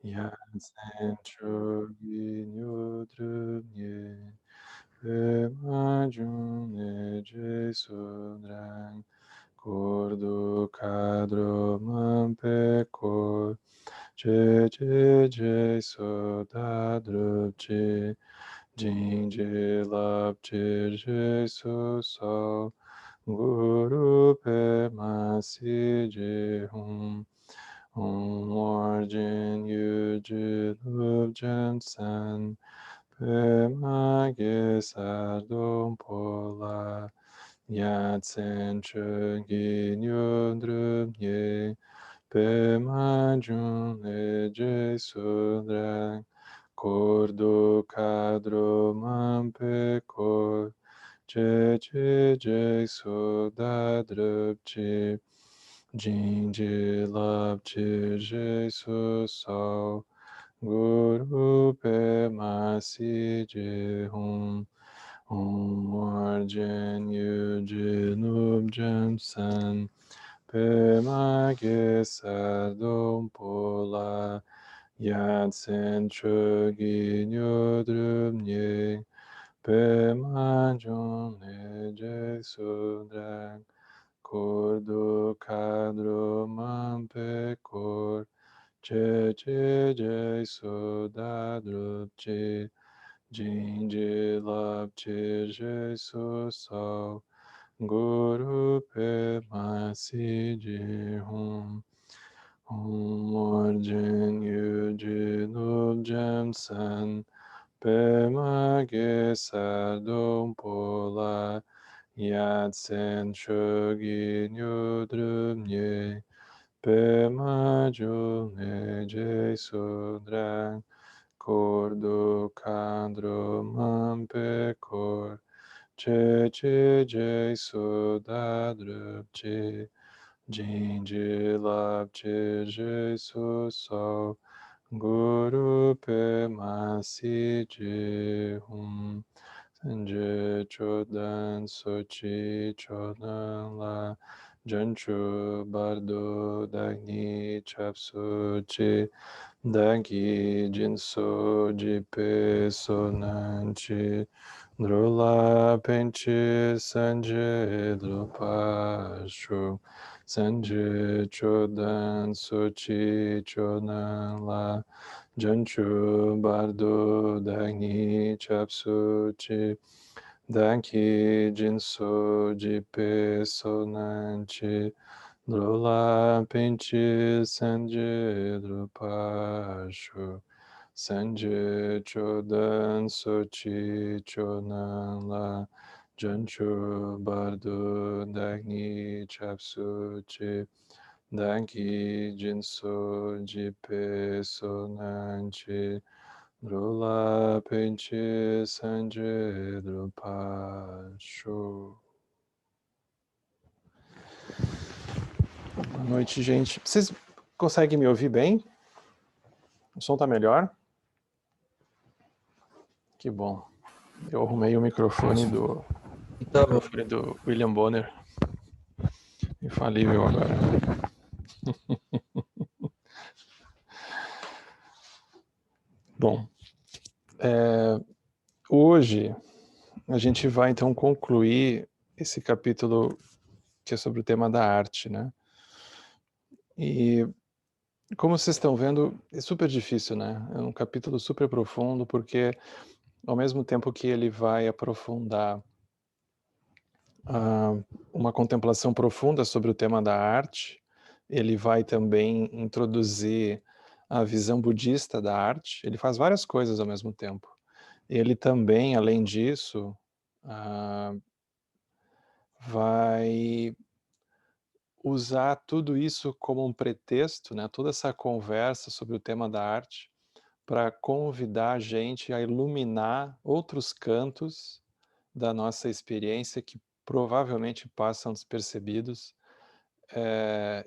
Yatsen chogi nyudrumye Pemajun neje sudrang Kordo kadro mampeko Je je je soda drupche Jinje lapche je so so Guru Pemasi je hum Origin Yuji Lubjan San Pema Gesardum Pola Yatsen Chogi Nyudrum Ye Pema Jun Leje Sudra Kordo Kadro Mampe Kor Che Che Je Soda Drupche Jinji Lab Jesus So Guru Pema Si Je Hum Origin Yuji Nubjan San Pema Gesardum Pola Yatsen Chogi Nyodrum Nye Pema Jun Leje Sudrak Kordo Kadro Mampe Kor Che Che Je Soda Drupche Jinji Lapche Je So So Guru Pema Si Je Hum Origin Yuji Nubjam San Pema Gesardum Pola Yatsen Chogi Nyudrum Nye Pema June Je Sudrang Kordo Kandro Mampe Kor Che Che Je Soda Drupche Jinji Lapche Je So So Guru Pema Si Je Hum Sanje Chodan Sochi Chodan La Janchu Bardo Dagni Chapsuchi Dagi Jinso Jipe Sonanchi Drula Penchi Sanje Drupashu Sanje Chodan Sochi Chodan La Janchu Bardo Dagni Chapsuchi Daki Jinso Jipe Sonanchi Drula Pinchi Sanje Drupashu Sanje Chodan Sochi Chonan La Janchu Bardo Dagni Chapsuchi Daki Jinso Jipe Sonanchi Drula Pinchi Sanje Drupashu. Boa noite, gente. Vocês conseguem me ouvir bem? O som tá melhor? Que bom. Eu arrumei o microfone do William Bonner. Infalível agora. Bom, hoje a gente vai então concluir esse capítulo que é sobre o tema da arte, né? E como vocês estão vendo, é super difícil, né? É um capítulo super profundo, porque ao mesmo tempo que ele vai aprofundar uma contemplação profunda sobre o tema da arte, ele vai também introduzir a visão budista da arte. Ele faz várias coisas ao mesmo tempo. Ele também, além disso, vai usar tudo isso como um pretexto, né, toda essa conversa sobre o tema da arte, para convidar a gente a iluminar outros cantos da nossa experiência que provavelmente passam despercebidos,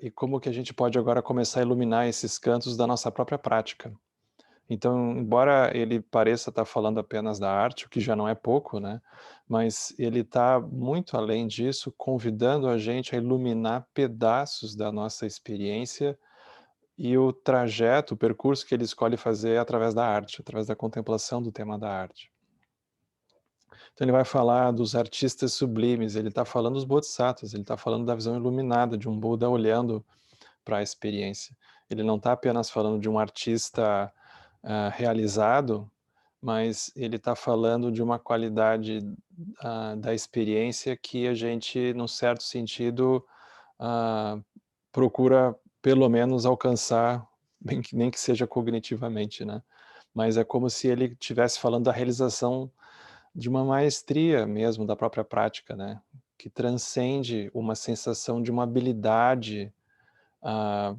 e como que a gente pode agora começar a iluminar esses cantos da nossa própria prática. Então, embora ele pareça estar falando apenas da arte, o que já não é pouco, né? Mas ele está muito além disso, convidando a gente a iluminar pedaços da nossa experiência e o trajeto, o percurso que ele escolhe fazer é através da arte, através da contemplação do tema da arte. Então ele vai falar dos artistas sublimes, ele está falando dos bodhisattvas, ele está falando da visão iluminada de um Buda olhando para a experiência. Ele não está apenas falando de um artista realizado, mas ele está falando de uma qualidade da experiência que a gente, num certo sentido, procura pelo menos alcançar, nem que seja cognitivamente, né? Mas é como se ele estivesse falando da realização de uma maestria mesmo da própria prática, né? Que transcende uma sensação de uma habilidade ah,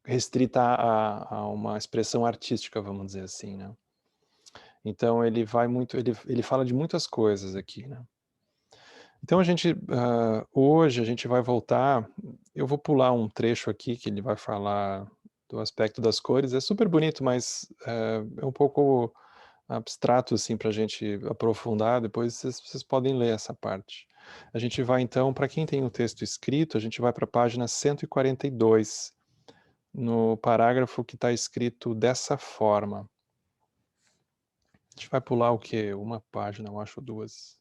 restrita a uma expressão artística, vamos dizer assim, né? Então ele vai muito, ele fala de muitas coisas aqui, né? Então a gente, hoje a gente vai voltar, eu vou pular um trecho aqui que ele vai falar do aspecto das cores, é super bonito, mas é um pouco abstrato assim para a gente aprofundar, depois vocês podem ler essa parte. A gente vai então, para quem tem o texto escrito, a gente vai para a página 142, no parágrafo que está escrito dessa forma. A gente vai pular o quê? Uma página, eu acho, duas.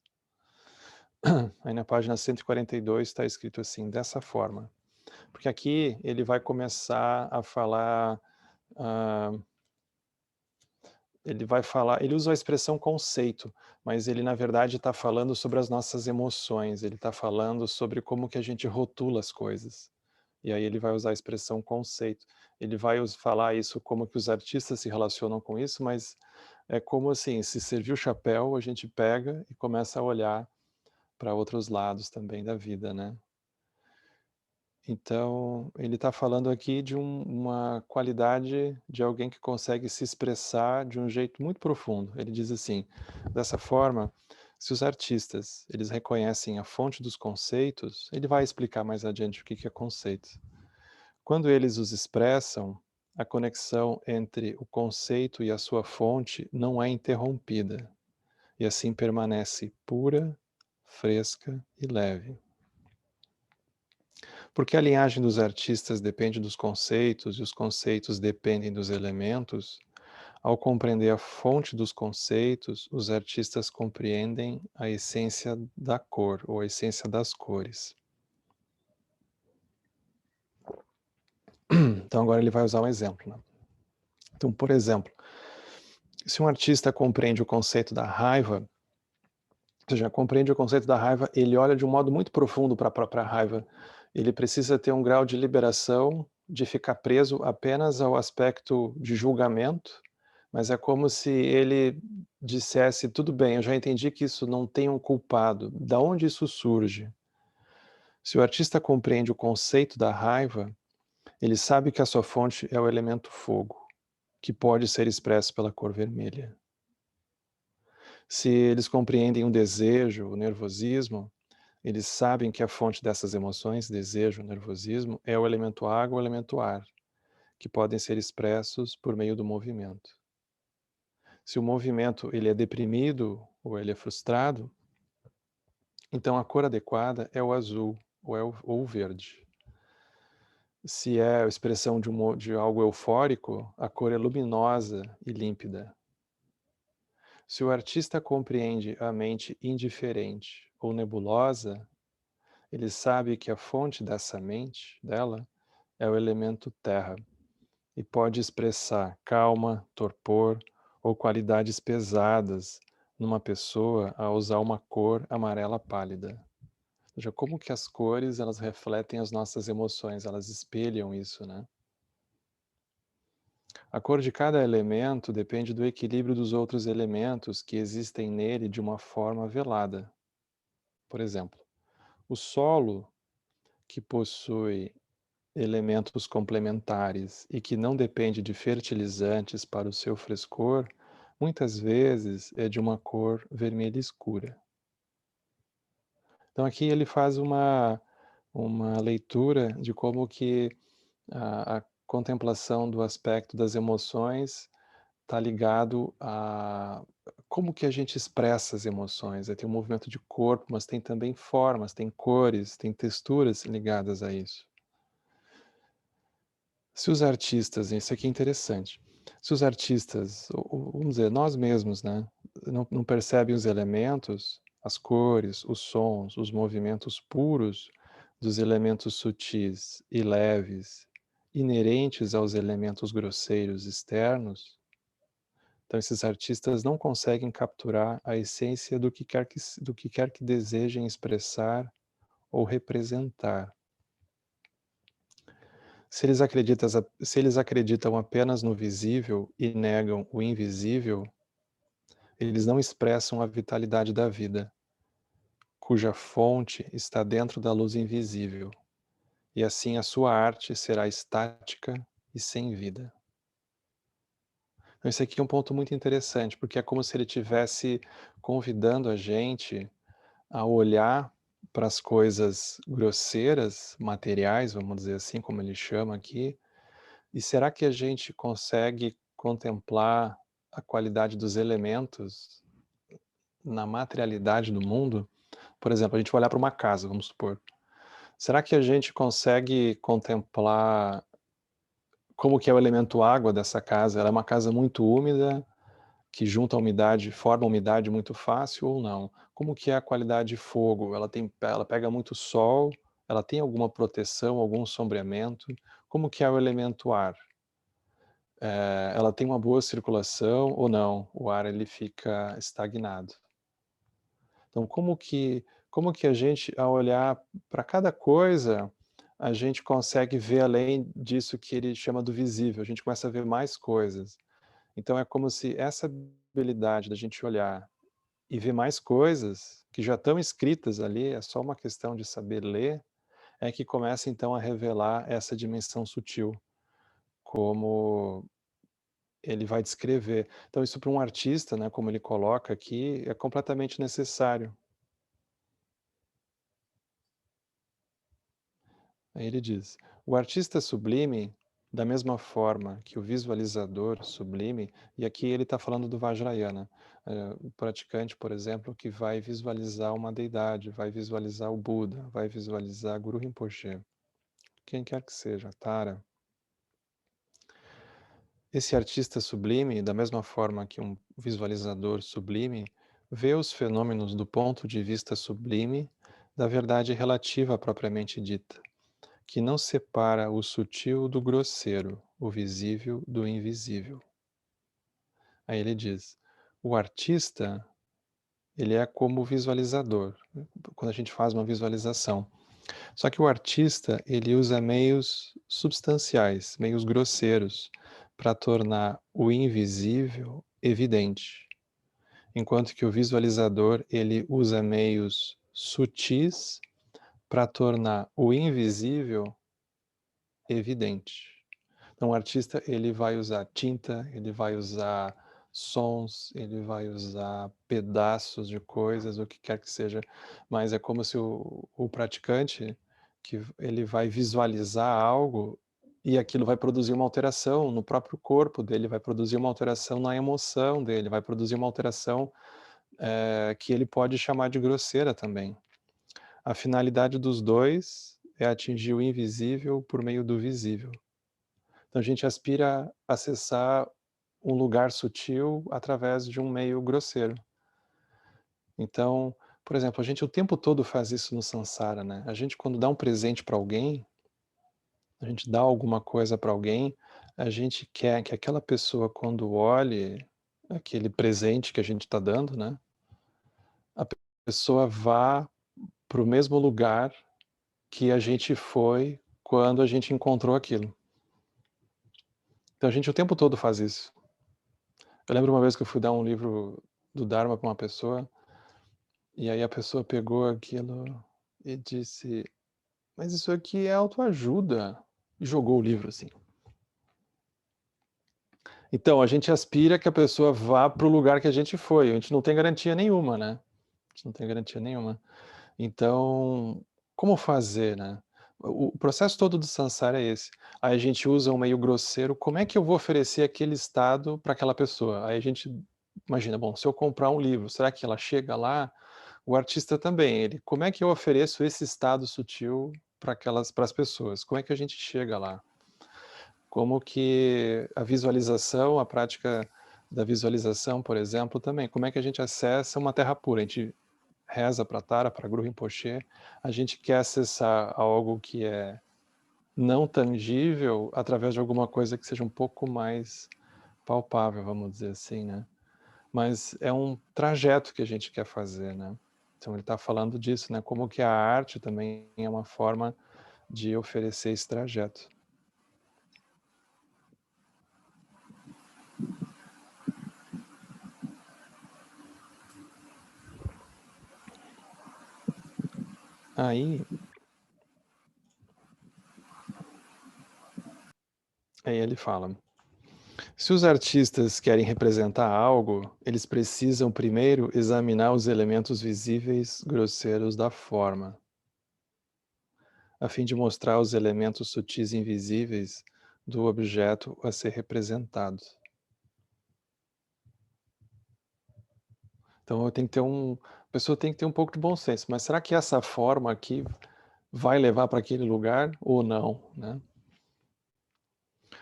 Aí na página 142 está escrito assim, dessa forma. Porque aqui ele vai começar a falar, ele usa a expressão conceito, mas ele na verdade está falando sobre as nossas emoções, ele está falando sobre como que a gente rotula as coisas. E aí ele vai usar a expressão conceito. Ele vai falar isso como que os artistas se relacionam com isso, mas é como assim, se servir o chapéu, a gente pega e começa a olhar para outros lados também da vida, né? Então, ele está falando aqui de uma qualidade de alguém que consegue se expressar de um jeito muito profundo. Ele diz assim, dessa forma, se os artistas eles reconhecem a fonte dos conceitos, ele vai explicar mais adiante o que é conceito. Quando eles os expressam, a conexão entre o conceito e a sua fonte não é interrompida, e assim permanece pura, fresca e leve. Porque a linhagem dos artistas depende dos conceitos e os conceitos dependem dos elementos, ao compreender a fonte dos conceitos, os artistas compreendem a essência da cor, ou a essência das cores. Então agora ele vai usar um exemplo, né? Então, por exemplo, se um artista compreende o conceito da raiva, ou seja, compreende o conceito da raiva, ele olha de um modo muito profundo para a própria raiva. Ele precisa ter um grau de liberação, de ficar preso apenas ao aspecto de julgamento, mas é como se ele dissesse, tudo bem, eu já entendi que isso não tem um culpado, da onde isso surge? Se o artista compreende o conceito da raiva, ele sabe que a sua fonte é o elemento fogo, que pode ser expresso pela cor vermelha. Se eles compreendem o desejo, o nervosismo, eles sabem que a fonte dessas emoções, desejo, nervosismo, é o elemento água ou o elemento ar, que podem ser expressos por meio do movimento. Se o movimento ele é deprimido ou ele é frustrado, então a cor adequada é o azul ou o verde. Se é a expressão de algo eufórico, a cor é luminosa e límpida. Se o artista compreende a mente indiferente ou nebulosa, ele sabe que a fonte dessa mente, dela, é o elemento terra e pode expressar calma, torpor ou qualidades pesadas numa pessoa a usar uma cor amarela pálida. Ou seja, como que as cores elas refletem as nossas emoções, elas espelham isso, né? A cor de cada elemento depende do equilíbrio dos outros elementos que existem nele de uma forma velada. Por exemplo, o solo, que possui elementos complementares e que não depende de fertilizantes para o seu frescor, muitas vezes é de uma cor vermelha escura. Então aqui ele faz uma leitura de como que a contemplação do aspecto das emoções está ligado a como que a gente expressa as emoções. Tem um movimento de corpo, mas tem também formas, tem cores, tem texturas ligadas a isso. Se os artistas, isso aqui é interessante, se os artistas, vamos dizer, nós mesmos, né, não percebem os elementos, as cores, os sons, os movimentos puros dos elementos sutis e leves, inerentes aos elementos grosseiros externos, então esses artistas não conseguem capturar a essência do que quer que desejem expressar ou representar. Se eles acreditam apenas no visível e negam o invisível, eles não expressam a vitalidade da vida, cuja fonte está dentro da luz invisível, e assim a sua arte será estática e sem vida. Então, esse aqui é um ponto muito interessante, porque é como se ele estivesse convidando a gente a olhar para as coisas grosseiras, materiais, vamos dizer assim, como ele chama aqui. E será que a gente consegue contemplar a qualidade dos elementos na materialidade do mundo? Por exemplo, a gente vai olhar para uma casa, vamos supor. Será que a gente consegue contemplar como que é o elemento água dessa casa? Ela é uma casa muito úmida, que junta a umidade, forma a umidade muito fácil ou não? Como que é a qualidade de fogo? Ela pega muito sol? Ela tem alguma proteção, algum sombreamento? Como que é o elemento ar? Ela tem uma boa circulação ou não? O ar ele fica estagnado. Então como que a gente, ao olhar para cada coisa, a gente consegue ver além disso que ele chama do visível, a gente começa a ver mais coisas. Então é como se essa habilidade da gente olhar e ver mais coisas, que já estão escritas ali, é só uma questão de saber ler, é que começa então a revelar essa dimensão sutil, como ele vai descrever. Então isso para um artista, né, como ele coloca aqui, é completamente necessário. Aí ele diz: "O artista sublime, da mesma forma que o visualizador sublime", e aqui ele está falando do Vajrayana, o praticante, por exemplo, que vai visualizar uma deidade, vai visualizar o Buda, vai visualizar Guru Rinpoche, quem quer que seja, Tara. Esse artista sublime, da mesma forma que um visualizador sublime, vê os fenômenos do ponto de vista sublime da verdade relativa propriamente dita, que não separa o sutil do grosseiro, o visível do invisível. Aí ele diz: o artista, ele é como o visualizador, quando a gente faz uma visualização. Só que o artista, ele usa meios substanciais, meios grosseiros, para tornar o invisível evidente, enquanto que o visualizador, ele usa meios sutis para tornar o invisível evidente. Então o artista, ele vai usar tinta, ele vai usar sons, ele vai usar pedaços de coisas, o que quer que seja, mas é como se o praticante, que ele vai visualizar algo e aquilo vai produzir uma alteração no próprio corpo dele, vai produzir uma alteração na emoção dele, vai produzir uma alteração, que ele pode chamar de grosseira também. A finalidade dos dois é atingir o invisível por meio do visível. Então a gente aspira a acessar um lugar sutil através de um meio grosseiro. Então, por exemplo, a gente o tempo todo faz isso no Sansara, né? A gente quando dá um presente para alguém, a gente dá alguma coisa para alguém, a gente quer que aquela pessoa quando olhe aquele presente que a gente está dando, né? A pessoa vá para o mesmo lugar que a gente foi quando a gente encontrou aquilo. Então a gente o tempo todo faz isso. Eu lembro uma vez que eu fui dar um livro do Dharma para uma pessoa, e aí a pessoa pegou aquilo e disse: "Mas isso aqui é autoajuda", e jogou o livro assim. Então, a gente aspira que a pessoa vá para o lugar que a gente foi, a gente não tem garantia nenhuma, né. A gente não tem garantia nenhuma. Então, como fazer, né? O processo todo do Sansara é esse. Aí a gente usa um meio grosseiro, como é que eu vou oferecer aquele estado para aquela pessoa? Aí a gente imagina, bom, se eu comprar um livro, será que ela chega lá? O artista também, ele, como é que eu ofereço esse estado sutil para as pessoas? Como é que a gente chega lá? Como que a visualização, a prática da visualização, por exemplo, também, como é que a gente acessa uma terra pura? A gente reza para Tara, para Guru Rinpoche, a gente quer acessar algo que é não tangível através de alguma coisa que seja um pouco mais palpável, vamos dizer assim, né? Mas é um trajeto que a gente quer fazer, né? Então ele está falando disso, né? Como que a arte também é uma forma de oferecer esse trajeto. Aí ele fala: se os artistas querem representar algo, eles precisam primeiro examinar os elementos visíveis grosseiros da forma, a fim de mostrar os elementos sutis e invisíveis do objeto a ser representado. Então eu tenho que ter a pessoa tem que ter um pouco de bom senso, mas será que essa forma aqui vai levar para aquele lugar ou não, né?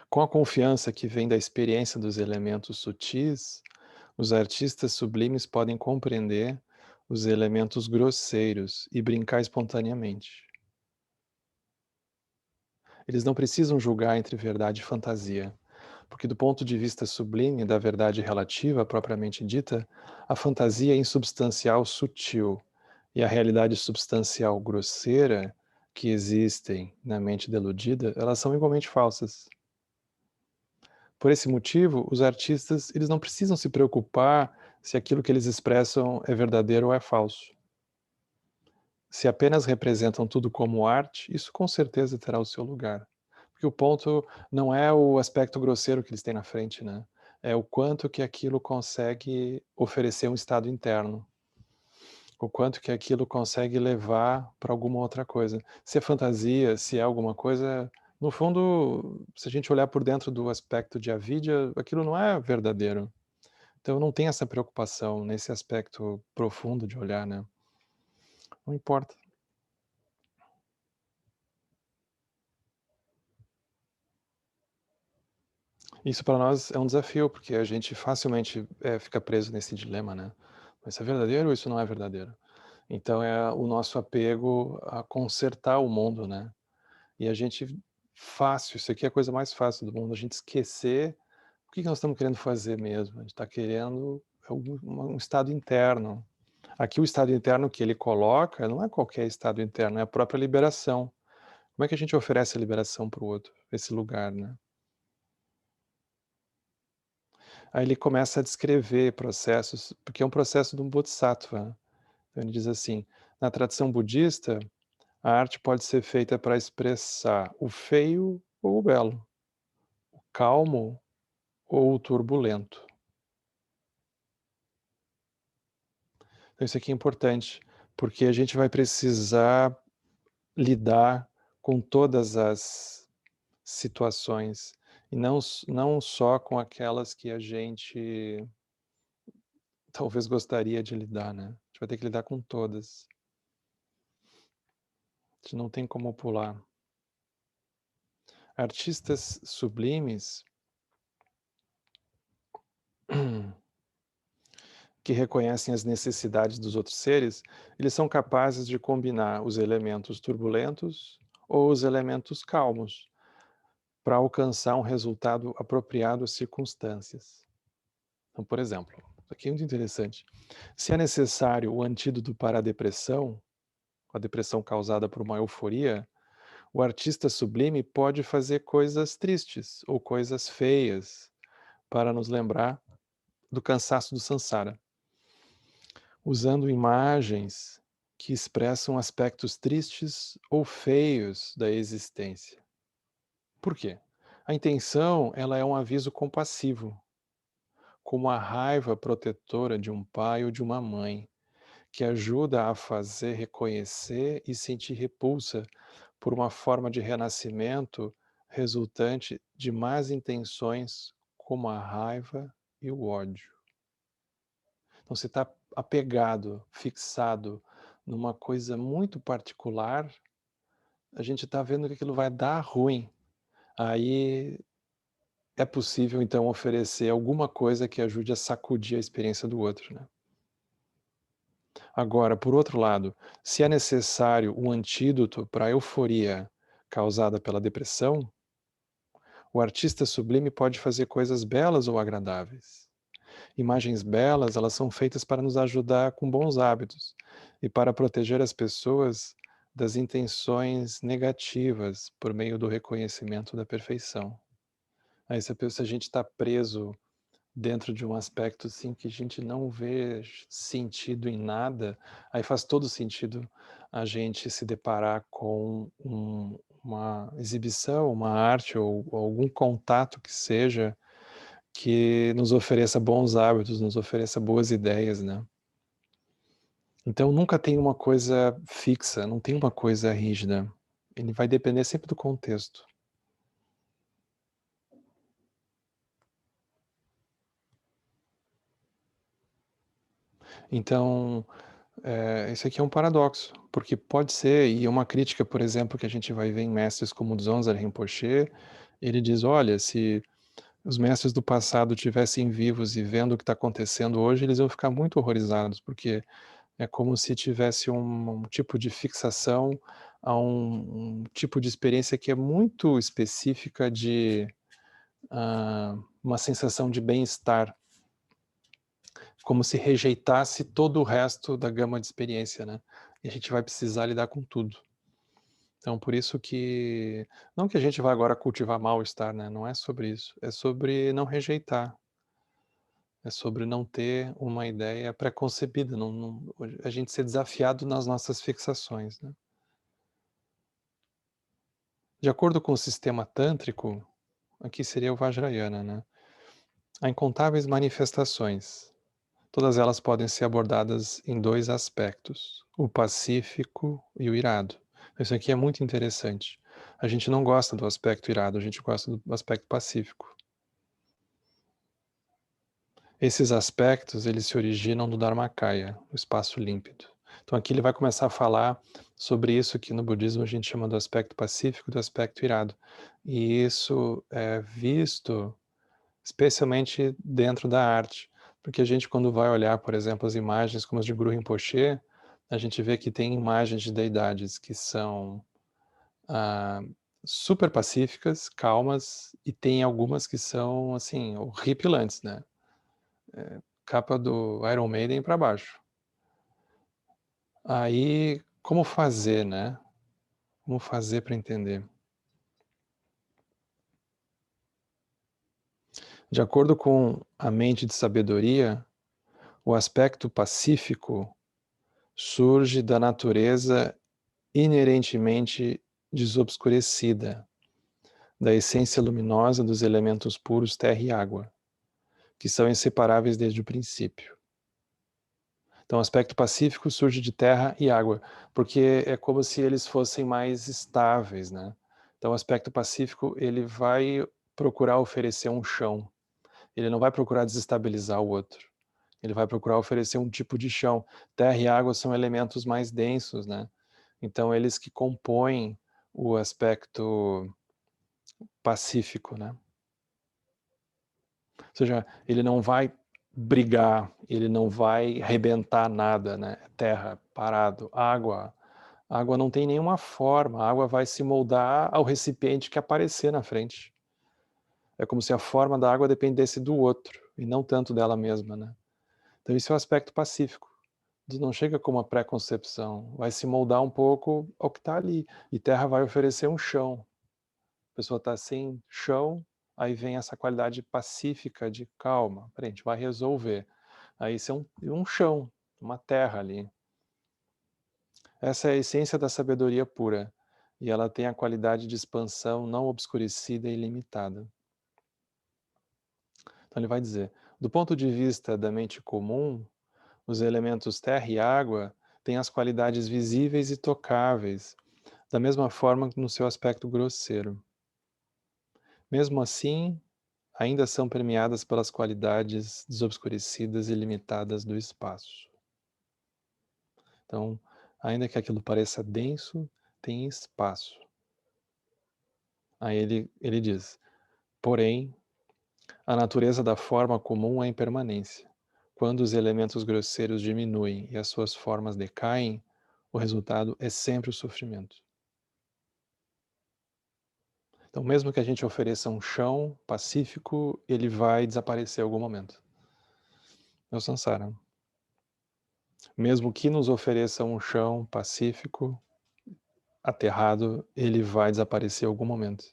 Com a confiança que vem da experiência dos elementos sutis, os artistas sublimes podem compreender os elementos grosseiros e brincar espontaneamente. Eles não precisam julgar entre verdade e fantasia, porque do ponto de vista sublime da verdade relativa propriamente dita, a fantasia é insubstancial sutil e a realidade substancial grosseira que existem na mente deludida, elas são igualmente falsas. Por esse motivo, os artistas, eles não precisam se preocupar se aquilo que eles expressam é verdadeiro ou é falso. Se apenas representam tudo como arte, isso com certeza terá o seu lugar. Porque o ponto não é o aspecto grosseiro que eles têm na frente, né? É o quanto que aquilo consegue oferecer um estado interno. O quanto que aquilo consegue levar para alguma outra coisa. Se é fantasia, se é alguma coisa, no fundo, se a gente olhar por dentro do aspecto de avidya, aquilo não é verdadeiro. Então não tem essa preocupação nesse aspecto profundo de olhar, né? Não importa. Isso para nós é um desafio, porque a gente facilmente, fica preso nesse dilema, né. Mas isso é verdadeiro ou isso não é verdadeiro? Então é o nosso apego a consertar o mundo, né. E a gente fácil, isso aqui é a coisa mais fácil do mundo, a gente esquecer o que que nós estamos querendo fazer mesmo. A gente está querendo um estado interno. Aqui o estado interno que ele coloca não é qualquer estado interno, é a própria liberação. Como é que a gente oferece a liberação para o outro? Esse lugar, né. Aí ele começa a descrever processos, porque é um processo de um bodhisattva. Então ele diz assim: na tradição budista, a arte pode ser feita para expressar o feio ou o belo, o calmo ou o turbulento. Então isso aqui é importante, porque a gente vai precisar lidar com todas as situações e não só com aquelas que a gente talvez gostaria de lidar, né. A gente vai ter que lidar com todas. A gente não tem como pular. Artistas sublimes que reconhecem as necessidades dos outros seres, eles são capazes de combinar os elementos turbulentos ou os elementos calmos para alcançar um resultado apropriado às circunstâncias. Então, por exemplo, isso aqui é muito interessante. Se é necessário o antídoto para a depressão causada por uma euforia, o artista sublime pode fazer coisas tristes ou coisas feias para nos lembrar do cansaço do samsara, usando imagens que expressam aspectos tristes ou feios da existência. Por quê? A intenção, ela é um aviso compassivo, como a raiva protetora de um pai ou de uma mãe, que ajuda a fazer reconhecer e sentir repulsa por uma forma de renascimento resultante de más intenções, como a raiva e o ódio. Então você está apegado, fixado numa coisa muito particular, a gente está vendo que aquilo vai dar ruim. Aí é possível então oferecer alguma coisa que ajude a sacudir a experiência do outro, né. Agora, por outro lado, se é necessário um antídoto para a euforia causada pela depressão, o artista sublime pode fazer coisas belas ou agradáveis. Imagens belas, elas são feitas para nos ajudar com bons hábitos e para proteger as pessoas das intenções negativas por meio do reconhecimento da perfeição. Aí se a gente está preso dentro de um aspecto assim que a gente não vê sentido em nada, aí faz todo sentido a gente se deparar com uma exibição, uma arte ou algum contato que seja que nos ofereça bons hábitos, nos ofereça boas ideias, né. Então nunca tem uma coisa fixa, não tem uma coisa rígida, ele vai depender sempre do contexto. Então, esse aqui é um paradoxo, porque pode ser, e é uma crítica, por exemplo, que a gente vai ver em mestres como Dzongzar Rinpoche, ele diz: "Olha, se os mestres do passado tivessem vivos e vendo o que está acontecendo hoje, eles iam ficar muito horrorizados, porque é como se tivesse um tipo de fixação a um tipo de experiência que é muito específica de, uma sensação de bem-estar, como se rejeitasse todo o resto da gama de experiência, né. E a gente vai precisar lidar com tudo. Então por isso que não que a gente vá agora cultivar mal-estar, né, não é sobre isso, é sobre não rejeitar, é sobre não ter uma ideia pré-concebida, não a gente ser desafiado nas nossas fixações, né. De acordo com o sistema tântrico, aqui seria o Vajrayana, né, há incontáveis manifestações. Todas elas podem ser abordadas em 2 aspectos, o pacífico e o irado. Isso aqui é muito interessante. A gente não gosta do aspecto irado, a gente gosta do aspecto pacífico. Esses aspectos, eles se originam do Dharmakaya, o espaço límpido. Então aqui ele vai começar a falar sobre isso que no budismo a gente chama do aspecto pacífico e do aspecto irado. E isso é visto especialmente dentro da arte, porque a gente quando vai olhar, por exemplo, as imagens como as de Guru Rinpoche, a gente vê que tem imagens de deidades que são, ah, super pacíficas, calmas, e tem algumas que são, assim, horripilantes, né, capa do Iron Maiden para baixo. Aí, como fazer, né, como fazer para entender? De acordo com a mente de sabedoria, o aspecto pacífico surge da natureza inerentemente desobscurecida, da essência luminosa dos elementos puros terra e água, que são inseparáveis desde o princípio. Então, o aspecto pacífico surge de terra e água, porque é como se eles fossem mais estáveis, né? Então, o aspecto pacífico, ele vai procurar oferecer um chão, ele não vai procurar desestabilizar o outro. Ele vai procurar oferecer um tipo de chão. Terra e água são elementos mais densos, né? Então, eles que compõem o aspecto pacífico, né? Ou seja, ele não vai brigar, ele não vai arrebentar nada, né? Terra, parado, água. A água não tem nenhuma forma, a água vai se moldar ao recipiente que aparecer na frente. É como se a forma da água dependesse do outro e não tanto dela mesma, né? Então, esse é o aspecto pacífico. Não chega com uma pré-concepção, vai se moldar um pouco ao que está ali. E terra vai oferecer um chão. A pessoa está sem chão, aí vem essa qualidade pacífica de calma. Peraí, a gente vai resolver. Aí isso é um chão, uma terra ali. Essa é a essência da sabedoria pura. E ela tem a qualidade de expansão não obscurecida e limitada. Então ele vai dizer, do ponto de vista da mente comum, os elementos terra e água têm as qualidades visíveis e tocáveis, da mesma forma que no seu aspecto grosseiro. Mesmo assim, ainda são permeadas pelas qualidades desobscurecidas e limitadas do espaço. Então, ainda que aquilo pareça denso, tem espaço. Aí ele diz, porém, A natureza da forma comum é a impermanência. Quando os elementos grosseiros diminuem e as suas formas decaem, o resultado é sempre o sofrimento. Então, mesmo que a gente ofereça um chão pacífico, ele vai desaparecer em algum momento. É o samsara. Mesmo que nos ofereça um chão pacífico, aterrado, ele vai desaparecer em algum momento.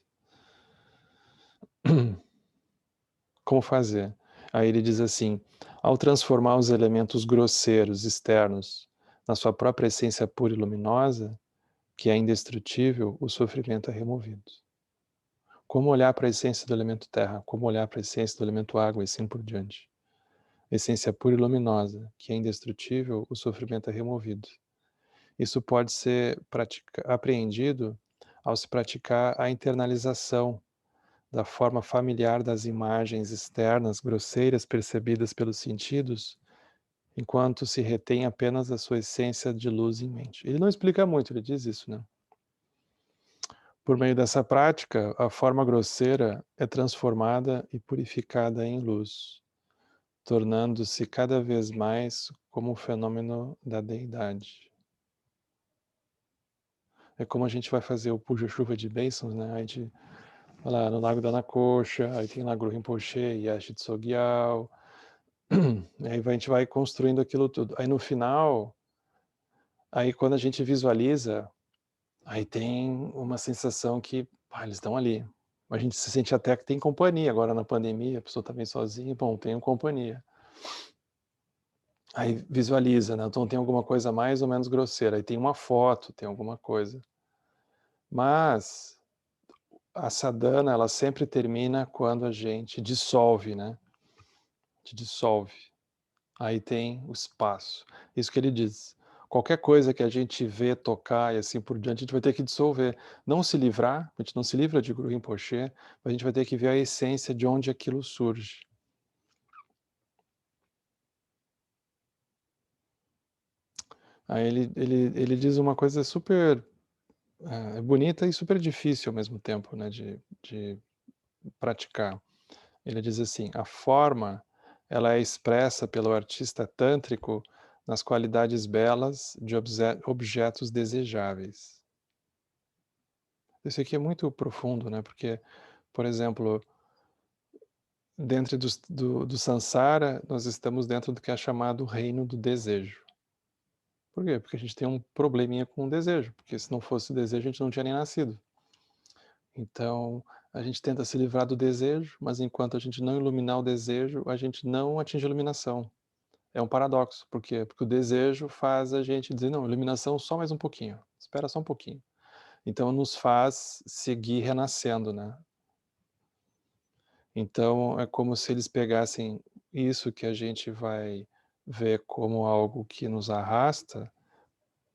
Como fazer? Aí ele diz assim: ao transformar os elementos grosseiros externos na sua própria essência pura e luminosa, que é indestrutível, o sofrimento é removido. Como olhar para a essência do elemento terra, como olhar para a essência do elemento água e assim por diante. Essência pura e luminosa, que é indestrutível, o sofrimento é removido. Isso pode ser apreendido ao se praticar a internalização da forma familiar das imagens externas grosseiras percebidas pelos sentidos, enquanto se retém apenas a sua essência de luz em mente. Ele não explica muito, ele diz isso, né? Por meio dessa prática, a forma grosseira é transformada e purificada em luz, tornando-se cada vez mais como um fenômeno da deidade. É como a gente vai fazer o puja-chuva de bênçãos, né? A gente vai lá no Lago da Nacoxa, aí tem lá Guru Rinpoche, Yashi Tsogyal, aí a gente vai construindo aquilo tudo. Aí no final, aí quando a gente visualiza, aí tem uma sensação que eles estão ali. A gente se sente até que tem companhia. Agora na pandemia, a pessoa está bem sozinha, bom, tenho companhia. Aí visualiza, né? Então tem alguma coisa mais ou menos grosseira. Aí tem uma foto, tem alguma coisa. Mas a sadhana, ela sempre termina quando a gente dissolve, né? A gente dissolve. Aí tem o espaço. Isso que ele diz. Qualquer coisa que a gente vê, tocar e assim por diante, a gente vai ter que dissolver. Não se livrar, a gente não se livra de Guru Rinpoche, mas a gente vai ter que ver a essência de onde aquilo surge. Aí ele diz uma coisa super bonita e super difícil ao mesmo tempo, né, de praticar. Ele diz assim: a forma, ela é expressa pelo artista tântrico nas qualidades belas de objetos desejáveis. Isso aqui é muito profundo, né? Porque, por exemplo, dentro do samsara, nós estamos dentro do que é chamado reino do desejo. Por quê? Porque a gente tem um probleminha com o desejo, porque se não fosse o desejo, a gente não tinha nem nascido. Então, a gente tenta se livrar do desejo, mas enquanto a gente não iluminar o desejo, a gente não atinge a iluminação. É um paradoxo, por quê? Porque o desejo faz a gente dizer, não, iluminação só mais um pouquinho, espera só um pouquinho. Então, nos faz seguir renascendo, né? Então, é como se eles pegassem isso que a gente vai ver como algo que nos arrasta,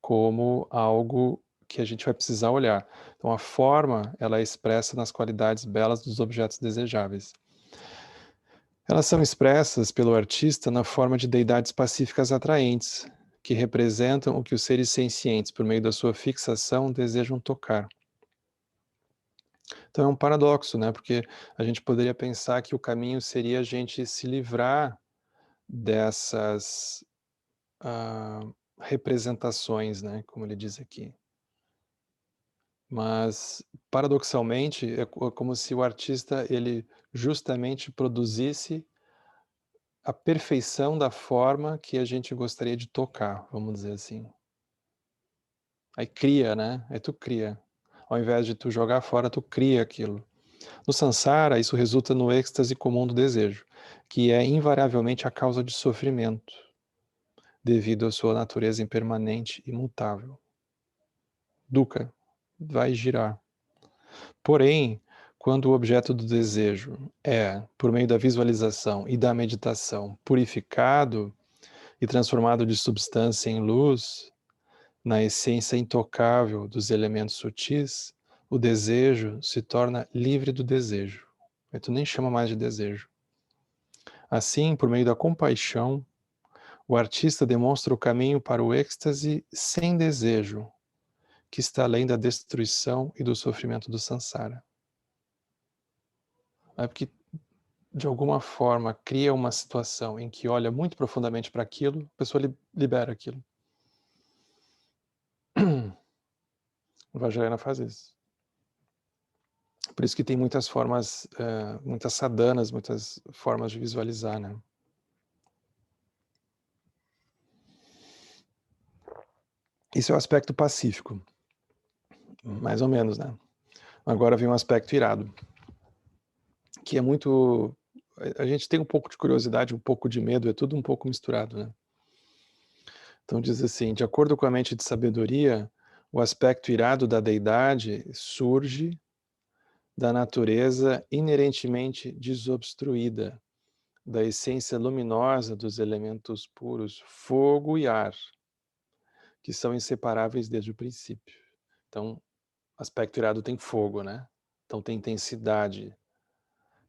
como algo que a gente vai precisar olhar. Então, a forma, ela é expressa nas qualidades belas dos objetos desejáveis. Elas são expressas pelo artista na forma de deidades pacíficas atraentes, que representam o que os seres sencientes, por meio da sua fixação, desejam tocar. Então é um paradoxo, né? Porque a gente poderia pensar que o caminho seria a gente se livrar dessas representações, né? Como ele diz aqui. Mas, paradoxalmente, é como se o artista, ele justamente produzisse a perfeição da forma que a gente gostaria de tocar, vamos dizer assim. Aí cria, né? Aí tu cria. Ao invés de tu jogar fora, tu cria aquilo. No samsara, isso resulta no êxtase comum do desejo, que é invariavelmente a causa de sofrimento, devido à sua natureza impermanente e imutável. Dukkha vai girar. Porém, quando o objeto do desejo é, por meio da visualização e da meditação, purificado e transformado de substância em luz, na essência intocável dos elementos sutis, o desejo se torna livre do desejo. Aí tu nem chama mais de desejo. Assim, por meio da compaixão, o artista demonstra o caminho para o êxtase sem desejo, que está além da destruição e do sofrimento do samsara. É porque de alguma forma, cria uma situação em que olha muito profundamente para aquilo, a pessoa libera aquilo. O Vajrayana faz isso. Por isso que tem muitas formas, muitas sadhanas, muitas formas de visualizar, né? Isso é o aspecto pacífico, mais ou menos, né? Agora vem um aspecto irado, que é muito... A gente tem um pouco de curiosidade, um pouco de medo, é tudo um pouco misturado, né? Então diz assim, de acordo com a mente de sabedoria, o aspecto irado da deidade surge da natureza inerentemente desobstruída, da essência luminosa dos elementos puros, fogo e ar, que são inseparáveis desde o princípio. Então, aspecto irado tem fogo, né? Então tem intensidade.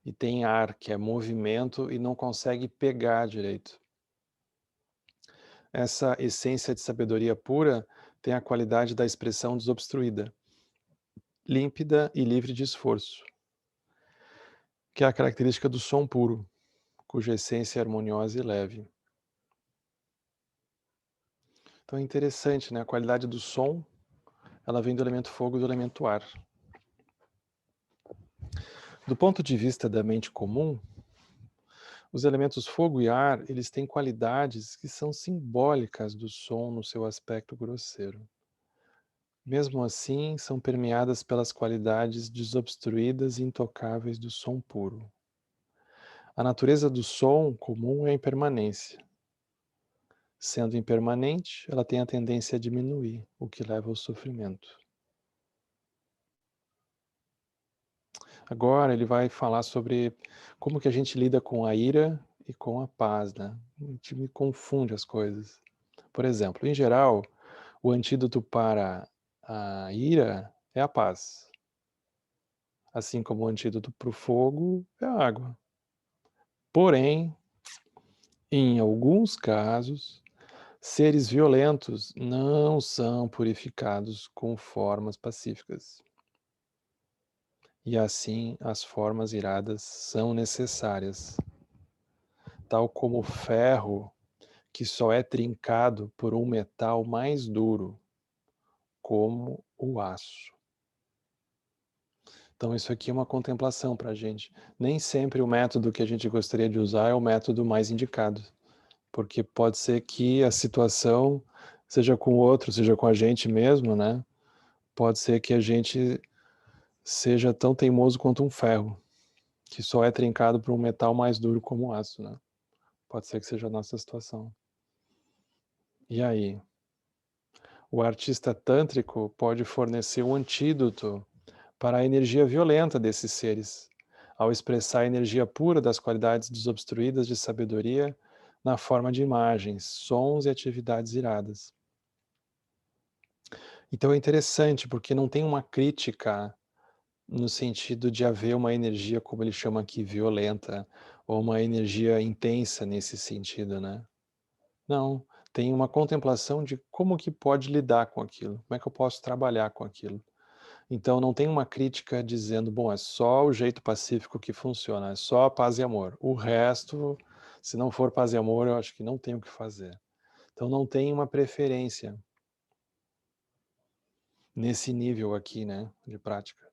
E tem ar, que é movimento e não consegue pegar direito. Essa essência de sabedoria pura tem a qualidade da expressão desobstruída, límpida e livre de esforço, que é a característica do som puro, cuja essência é harmoniosa e leve. Então é interessante, né? A qualidade do som, ela vem do elemento fogo e do elemento ar. Do ponto de vista da mente comum, os elementos fogo e ar, eles têm qualidades que são simbólicas do som no seu aspecto grosseiro. Mesmo assim, são permeadas pelas qualidades desobstruídas e intocáveis do som puro. A natureza do som comum é a impermanência. Sendo impermanente, ela tem a tendência a diminuir, o que leva ao sofrimento. Agora ele vai falar sobre como que a gente lida com a ira e com a paz, né? A gente me confunde as coisas. Por exemplo, em geral, o antídoto para a ira é a paz. Assim como o antídoto para o fogo é a água. Porém, em alguns casos, seres violentos não são purificados com formas pacíficas. E assim, as formas iradas são necessárias. Tal como o ferro, que só é trincado por um metal mais duro, como o aço. Então isso aqui é uma contemplação para a gente. Nem sempre o método que a gente gostaria de usar é o método mais indicado, porque pode ser que a situação, seja com o outro, seja com a gente mesmo, né? Pode ser que a gente seja tão teimoso quanto um ferro, que só é trincado por um metal mais duro como o aço, né? Pode ser que seja a nossa situação. E aí? O artista tântrico pode fornecer um antídoto para a energia violenta desses seres, ao expressar a energia pura das qualidades desobstruídas de sabedoria na forma de imagens, sons e atividades iradas. Então é interessante, porque não tem uma crítica no sentido de haver uma energia, como ele chama aqui, violenta, ou uma energia intensa nesse sentido, né? Não, tem uma contemplação de como que pode lidar com aquilo, como é que eu posso trabalhar com aquilo. Então não tem uma crítica dizendo, bom, é só o jeito pacífico que funciona, é só paz e amor. O resto, se não for paz e amor, eu acho que não tem o que fazer. Então não tem uma preferência nesse nível aqui, né, de prática.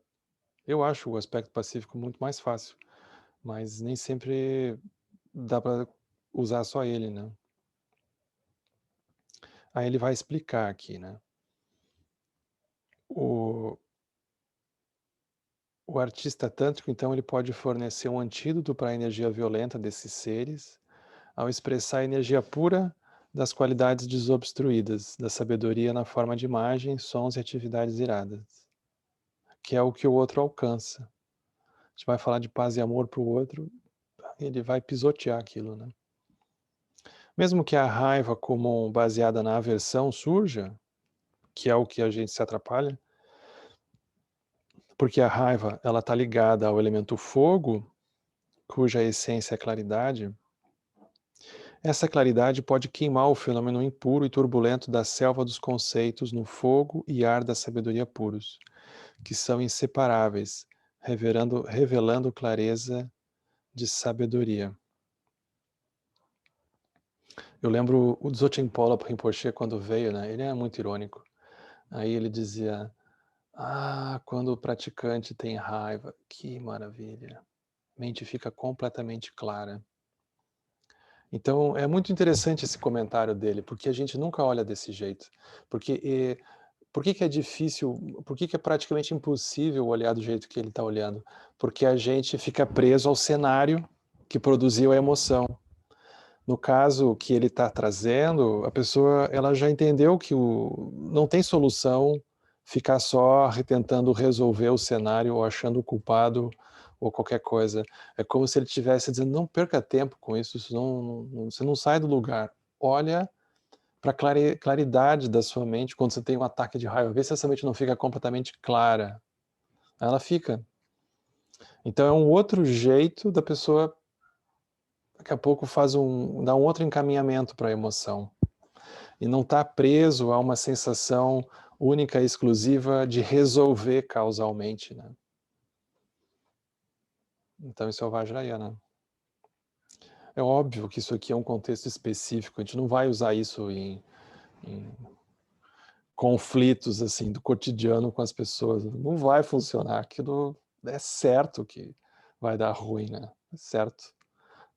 Eu acho o aspecto pacífico muito mais fácil, mas nem sempre dá para usar só ele, né? Aí ele vai explicar aqui, né? O artista tântrico, então, ele pode fornecer um antídoto para a energia violenta desses seres, ao expressar a energia pura das qualidades desobstruídas, da sabedoria na forma de imagens, sons e atividades iradas, que é o que o outro alcança. A gente vai falar de paz e amor para o outro, ele vai pisotear aquilo, né? Mesmo que a raiva comum baseada na aversão surja, que é o que a gente se atrapalha, porque a raiva ela está ligada ao elemento fogo, cuja essência é claridade, essa claridade pode queimar o fenômeno impuro e turbulento da selva dos conceitos no fogo e ar da sabedoria puros, que são inseparáveis, revelando clareza de sabedoria. Eu lembro o Dzogchen Polop Rinpoche quando veio, né? Ele é muito irônico. Aí ele dizia: quando o praticante tem raiva, que maravilha. Mente fica completamente clara. Então, é muito interessante esse comentário dele, porque a gente nunca olha desse jeito. Por que que é difícil, por que que é praticamente impossível olhar do jeito que ele está olhando? Porque a gente fica preso ao cenário que produziu a emoção. No caso que ele está trazendo, a pessoa ela já entendeu que não tem solução ficar só tentando resolver o cenário ou achando o culpado ou qualquer coisa. É como se ele estivesse dizendo, não perca tempo com isso, você não sai do lugar. Olha para a claridade da sua mente quando você tem um ataque de raiva. Vê se essa mente não fica completamente clara. Ela fica. Então é um outro jeito da pessoa, daqui a pouco, dá um outro encaminhamento para a emoção. E não está preso a uma sensação única e exclusiva de resolver causalmente, né? Então isso é o Vajrayana. É óbvio que isso aqui é um contexto específico, a gente não vai usar isso em conflitos assim do cotidiano com as pessoas, não vai funcionar, aquilo é certo que vai dar ruim, né? É certo.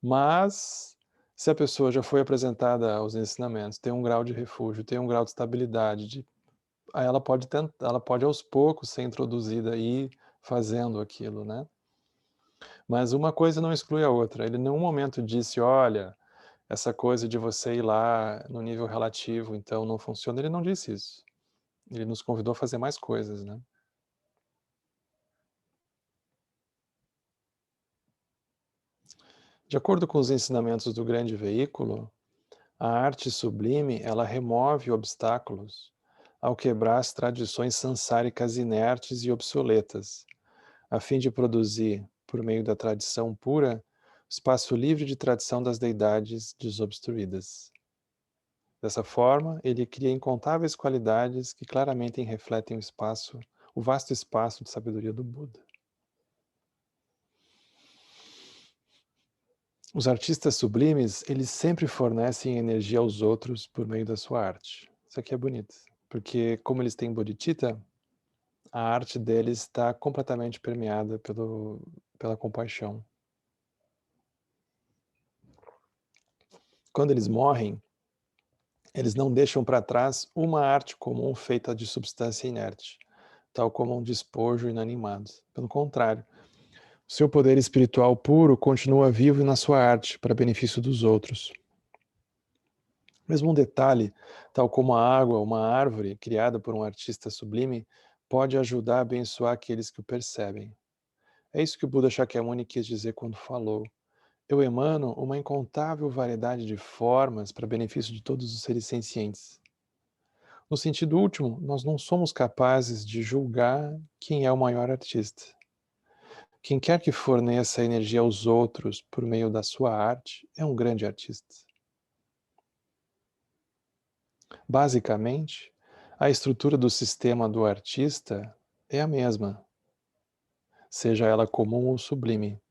Mas se a pessoa já foi apresentada aos ensinamentos, tem um grau de refúgio, tem um grau de estabilidade, aí ela pode tentar, ela pode aos poucos ser introduzida e ir fazendo aquilo, né? Mas uma coisa não exclui a outra. Ele em nenhum momento disse, olha, essa coisa de você ir lá no nível relativo, então não funciona. Ele não disse isso. Ele nos convidou a fazer mais coisas, né? De acordo com os ensinamentos do grande veículo, a arte sublime, ela remove obstáculos ao quebrar as tradições sansáricas inertes e obsoletas, a fim de produzir, por meio da tradição pura, espaço livre de tradição das deidades desobstruídas. Dessa forma, ele cria incontáveis qualidades que claramente refletem o vasto espaço de sabedoria do Buda. Os artistas sublimes, eles sempre fornecem energia aos outros por meio da sua arte. Isso aqui é bonito, porque como eles têm bodhicitta, a arte deles está completamente permeada pela compaixão. Quando eles morrem, eles não deixam para trás uma arte comum feita de substância inerte, tal como um despojo inanimado. Pelo contrário, o seu poder espiritual puro continua vivo na sua arte, para benefício dos outros. Mesmo um detalhe, tal como a água, uma árvore criada por um artista sublime, pode ajudar a abençoar aqueles que o percebem. É isso que o Buda Shakyamuni quis dizer quando falou: eu emano uma incontável variedade de formas para benefício de todos os seres sencientes. No sentido último, nós não somos capazes de julgar quem é o maior artista. Quem quer que forneça energia aos outros por meio da sua arte é um grande artista. Basicamente, a estrutura do sistema do artista é a mesma, seja ela comum ou sublime.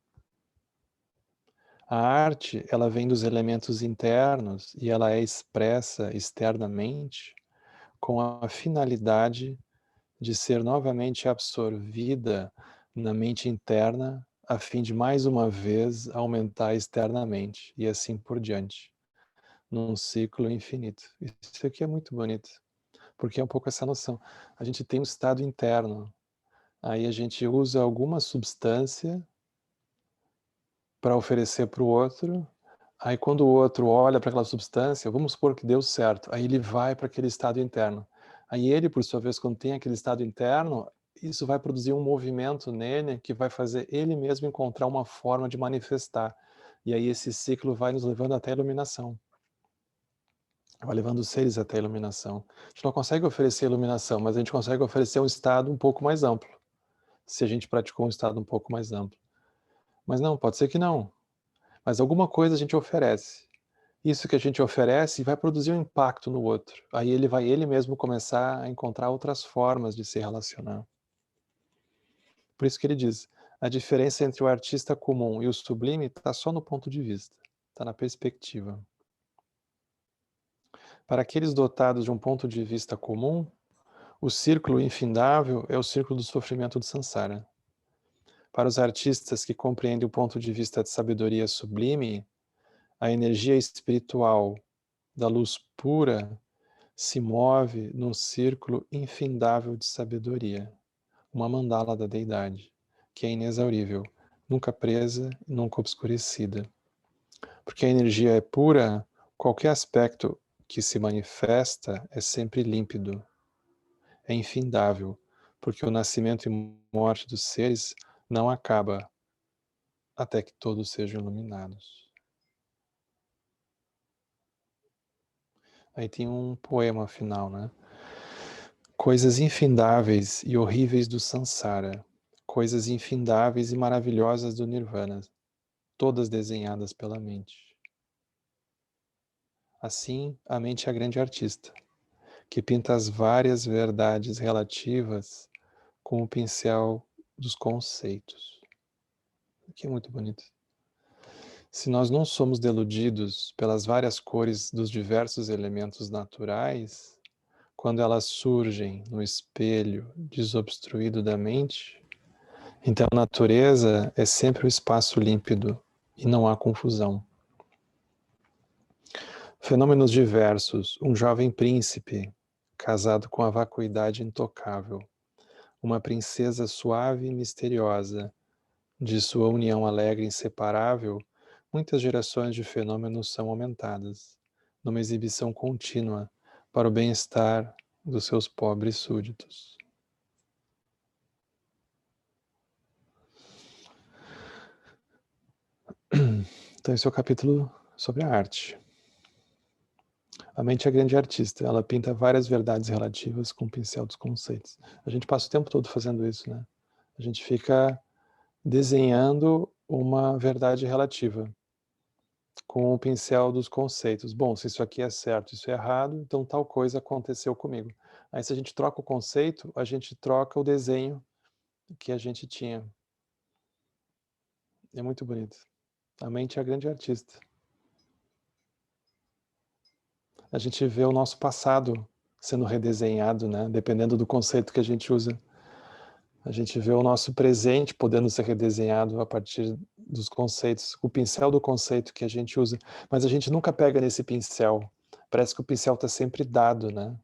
A arte, ela vem dos elementos internos e ela é expressa externamente com a finalidade de ser novamente absorvida na mente interna, a fim de mais uma vez aumentar externamente, e assim por diante, num ciclo infinito. Isso aqui é muito bonito, porque é um pouco essa noção. A gente tem um estado interno, aí a gente usa alguma substância para oferecer para o outro, aí quando o outro olha para aquela substância, vamos supor que deu certo, aí ele vai para aquele estado interno. Aí ele, por sua vez, quando tem aquele estado interno, isso vai produzir um movimento nele que vai fazer ele mesmo encontrar uma forma de manifestar. E aí esse ciclo vai nos levando até a iluminação. Vai levando os seres até a iluminação. A gente não consegue oferecer iluminação, mas a gente consegue oferecer um estado um pouco mais amplo, se a gente praticou um estado um pouco mais amplo. Mas não, pode ser que não. Mas alguma coisa a gente oferece. Isso que a gente oferece vai produzir um impacto no outro. Aí ele vai ele mesmo começar a encontrar outras formas de se relacionar. Por isso que ele diz, A diferença entre o artista comum e o sublime está só no ponto de vista, está na perspectiva. Para aqueles dotados de um ponto de vista comum, o círculo infindável é o círculo do sofrimento do samsara. Para os artistas que compreendem o ponto de vista de sabedoria sublime, a energia espiritual da luz pura se move num círculo infindável de sabedoria, uma mandala da deidade, que é inexaurível, nunca presa e nunca obscurecida. Porque a energia é pura, qualquer aspecto que se manifesta é sempre límpido, é infindável, porque o nascimento e morte dos seres não acaba até que todos sejam iluminados. Aí tem um poema final, né? Coisas infindáveis e horríveis do Sansara, coisas infindáveis e maravilhosas do Nirvana, todas desenhadas pela mente. Assim, a mente é a grande artista, que pinta as várias verdades relativas com o pincel dos conceitos. Que é muito bonito. Se nós não somos deludidos pelas várias cores dos diversos elementos naturais, quando elas surgem no espelho desobstruído da mente, então a natureza é sempre o espaço límpido e não há confusão. Fenômenos diversos, um jovem príncipe casado com a vacuidade intocável, uma princesa suave e misteriosa, de sua união alegre e inseparável, muitas gerações de fenômenos são aumentadas, numa exibição contínua para o bem-estar dos seus pobres súditos. Então esse é o capítulo sobre a arte. A mente é a grande artista, ela pinta várias verdades relativas com o pincel dos conceitos. A gente passa o tempo todo fazendo isso, né? A gente fica desenhando uma verdade relativa com o pincel dos conceitos. Bom, se isso aqui é certo, isso é errado, então tal coisa aconteceu comigo. Aí se a gente troca o conceito, a gente troca o desenho que a gente tinha. É muito bonito. A mente é a grande artista. A gente vê o nosso passado sendo redesenhado, né? Dependendo do conceito que a gente usa. A gente vê o nosso presente podendo ser redesenhado a partir dos conceitos, o pincel do conceito que a gente usa. Mas a gente nunca pega nesse pincel. Parece que o pincel está sempre dado, né?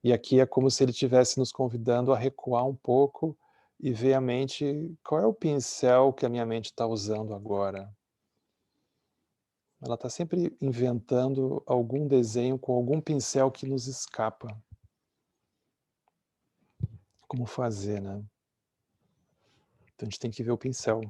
E aqui é como se ele estivesse nos convidando a recuar um pouco e ver a mente, qual é o pincel que a minha mente está usando agora? Ela está sempre inventando algum desenho com algum pincel que nos escapa. Como fazer, né? Então a gente tem que ver o pincel.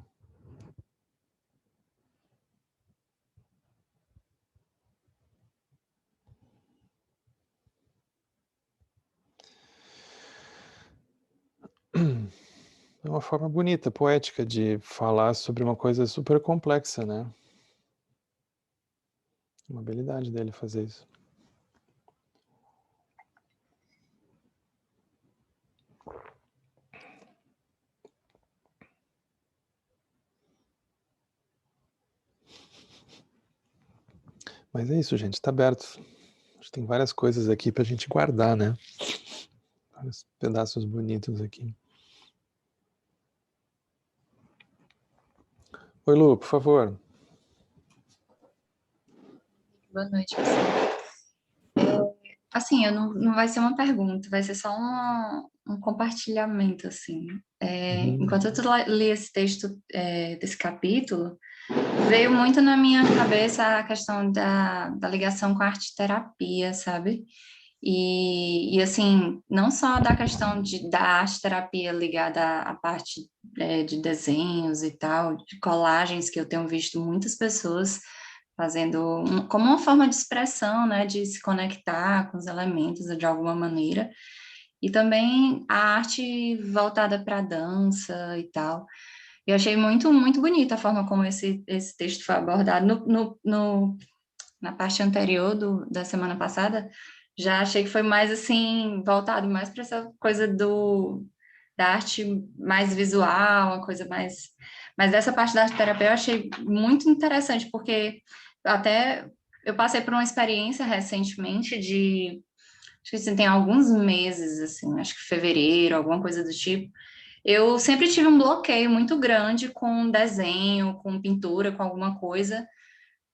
É uma forma bonita, poética de falar sobre uma coisa super complexa, né? Uma habilidade dele fazer isso. Mas é isso, gente, está aberto. Tem várias coisas aqui para a gente guardar, né? Vários pedaços bonitos aqui. Oi, Lu, por favor. Boa noite, pessoal. Assim, não vai ser uma pergunta, vai ser só um compartilhamento, assim. Enquanto eu li esse texto desse capítulo, veio muito na minha cabeça a questão da ligação com a arte-terapia, sabe? E assim, não só da questão da arte-terapia ligada à parte de desenhos e tal, de colagens, que eu tenho visto muitas pessoas fazendo como uma forma de expressão, né, de se conectar com os elementos de alguma maneira, e também a arte voltada para a dança e tal. Eu achei muito, muito bonita a forma como esse texto foi abordado. Na parte anterior da semana passada, já achei que foi mais assim, voltado mais para essa coisa da arte mais visual, uma coisa mais... Mas essa parte da arte terapia eu achei muito interessante, porque até eu passei por uma experiência recentemente de... Acho que assim, tem alguns meses, assim, acho que fevereiro, alguma coisa do tipo. Eu sempre tive um bloqueio muito grande com desenho, com pintura, com alguma coisa,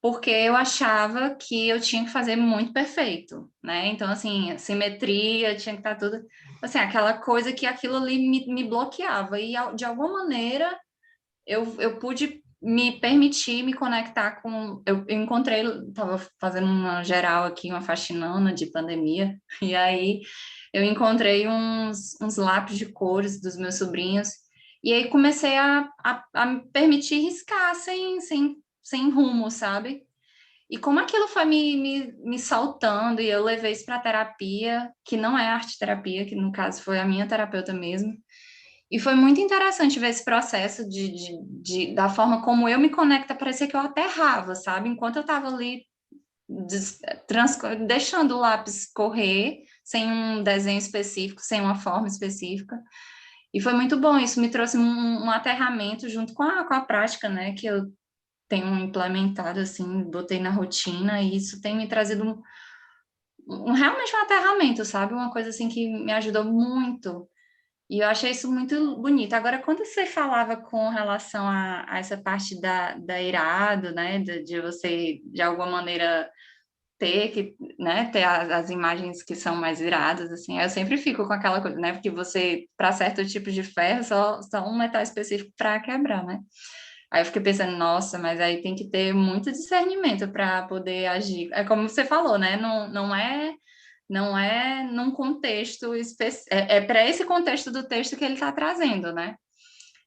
porque eu achava que eu tinha que fazer muito perfeito, né? Então, assim, simetria, tinha que estar tudo... Assim, aquela coisa que aquilo ali me bloqueava. E, de alguma maneira, eu pude me permitir me conectar com... Eu encontrei, estava fazendo uma geral aqui, uma faxinana de pandemia, e aí eu encontrei uns lápis de cores dos meus sobrinhos, e aí comecei a me permitir riscar sem rumo, sabe? E como aquilo foi me saltando, e eu levei isso para terapia, que não é arte terapia, que no caso foi a minha terapeuta mesmo. E foi muito interessante ver esse processo da forma como eu me conecto. Parecia que eu aterrava, sabe? Enquanto eu estava ali deixando o lápis correr, sem um desenho específico, sem uma forma específica. E foi muito bom, isso me trouxe um aterramento junto com a prática, né? Que eu tenho implementado, assim, botei na rotina, e isso tem me trazido realmente um aterramento, sabe? Uma coisa, assim, que me ajudou muito. E eu achei isso muito bonito. Agora, quando você falava com relação a essa parte da irado, né? De você, de alguma maneira, ter que, né? Ter as imagens que são mais iradas, assim, eu sempre fico com aquela coisa, né? Porque você, para certo tipo de ferro, só um metal específico para quebrar, né? Aí eu fiquei pensando, nossa, mas aí tem que ter muito discernimento para poder agir. É como você falou, né? Não é num contexto específico, é para esse contexto do texto que ele está trazendo, né?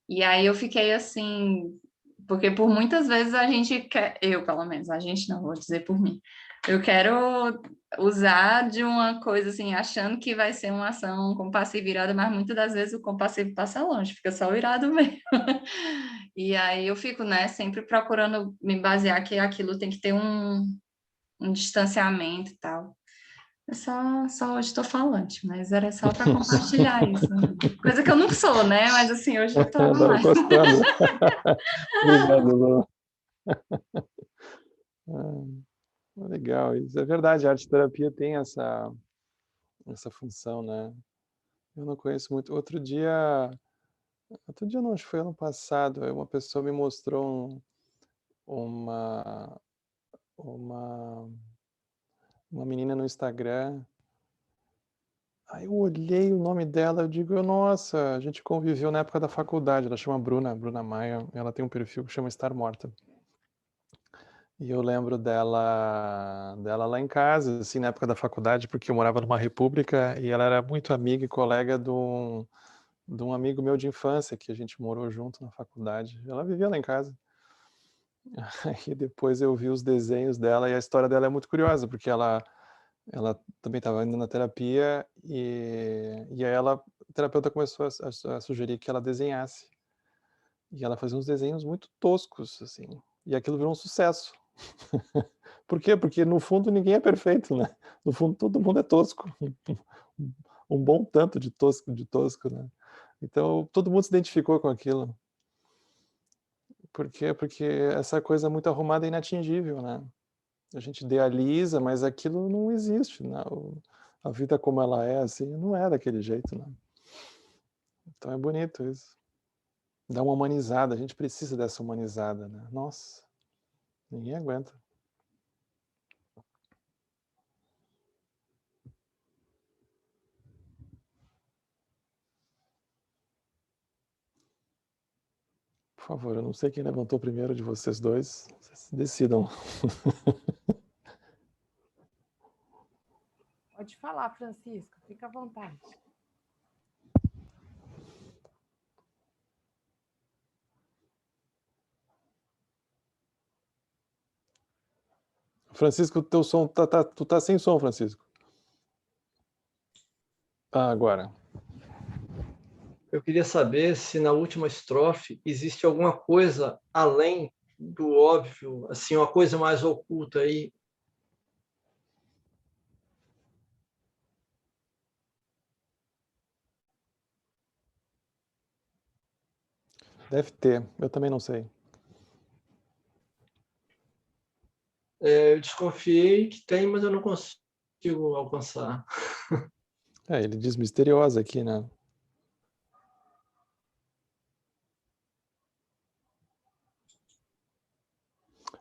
E aí eu fiquei assim, porque por muitas vezes a gente quer, eu pelo menos, a gente não, vou dizer por mim, eu quero usar de uma coisa assim, achando que vai ser uma ação compassiva irada, mas muitas das vezes o compassivo passa longe, fica só o irado mesmo. E aí eu fico, né, sempre procurando me basear que aquilo tem que ter um distanciamento e tal. Eu só hoje estou falante, mas era só para compartilhar isso. Coisa que eu não sou, né? Mas assim, hoje eu estou Não, mais. gostando. Obrigado, Lu. Ah, legal, isso é verdade, a arte-terapia tem essa função, né? Eu não conheço muito. Outro dia não, acho que foi ano passado, aí uma pessoa me mostrou uma, uma, uma menina no Instagram. Aí eu olhei o nome dela, eu digo, nossa, a gente conviveu na época da faculdade, ela chama Bruna Maia, ela tem um perfil que chama Estar Morta. E eu lembro dela lá em casa, assim, na época da faculdade, porque eu morava numa república e ela era muito amiga e colega de um amigo meu de infância, que a gente morou junto na faculdade. Ela vivia lá em casa. Aí depois eu vi os desenhos dela e a história dela é muito curiosa, porque ela também estava indo na terapia e aí a terapeuta começou a sugerir que ela desenhasse. E ela fazia uns desenhos muito toscos, assim. E aquilo virou um sucesso. Por quê? Porque no fundo ninguém é perfeito, né? No fundo todo mundo é tosco. Um bom tanto de tosco, né? Então todo mundo se identificou com aquilo. Por quê? Porque essa coisa muito arrumada é inatingível, né? A gente idealiza, mas aquilo não existe, né? A vida como ela é, assim, não é daquele jeito, né? Então é bonito isso. Dá uma humanizada, a gente precisa dessa humanizada, né? Nossa, ninguém aguenta. Por favor, eu não sei quem levantou primeiro de vocês dois. Vocês decidam. Pode falar, Francisco, fica à vontade. Francisco, teu som tu tá sem som, Francisco. Ah, agora. Eu queria saber se na última estrofe existe alguma coisa além do óbvio, assim, uma coisa mais oculta aí. Deve ter, eu também não sei. Eu desconfiei que tem, mas eu não consigo alcançar. Ele diz misteriosa aqui, né?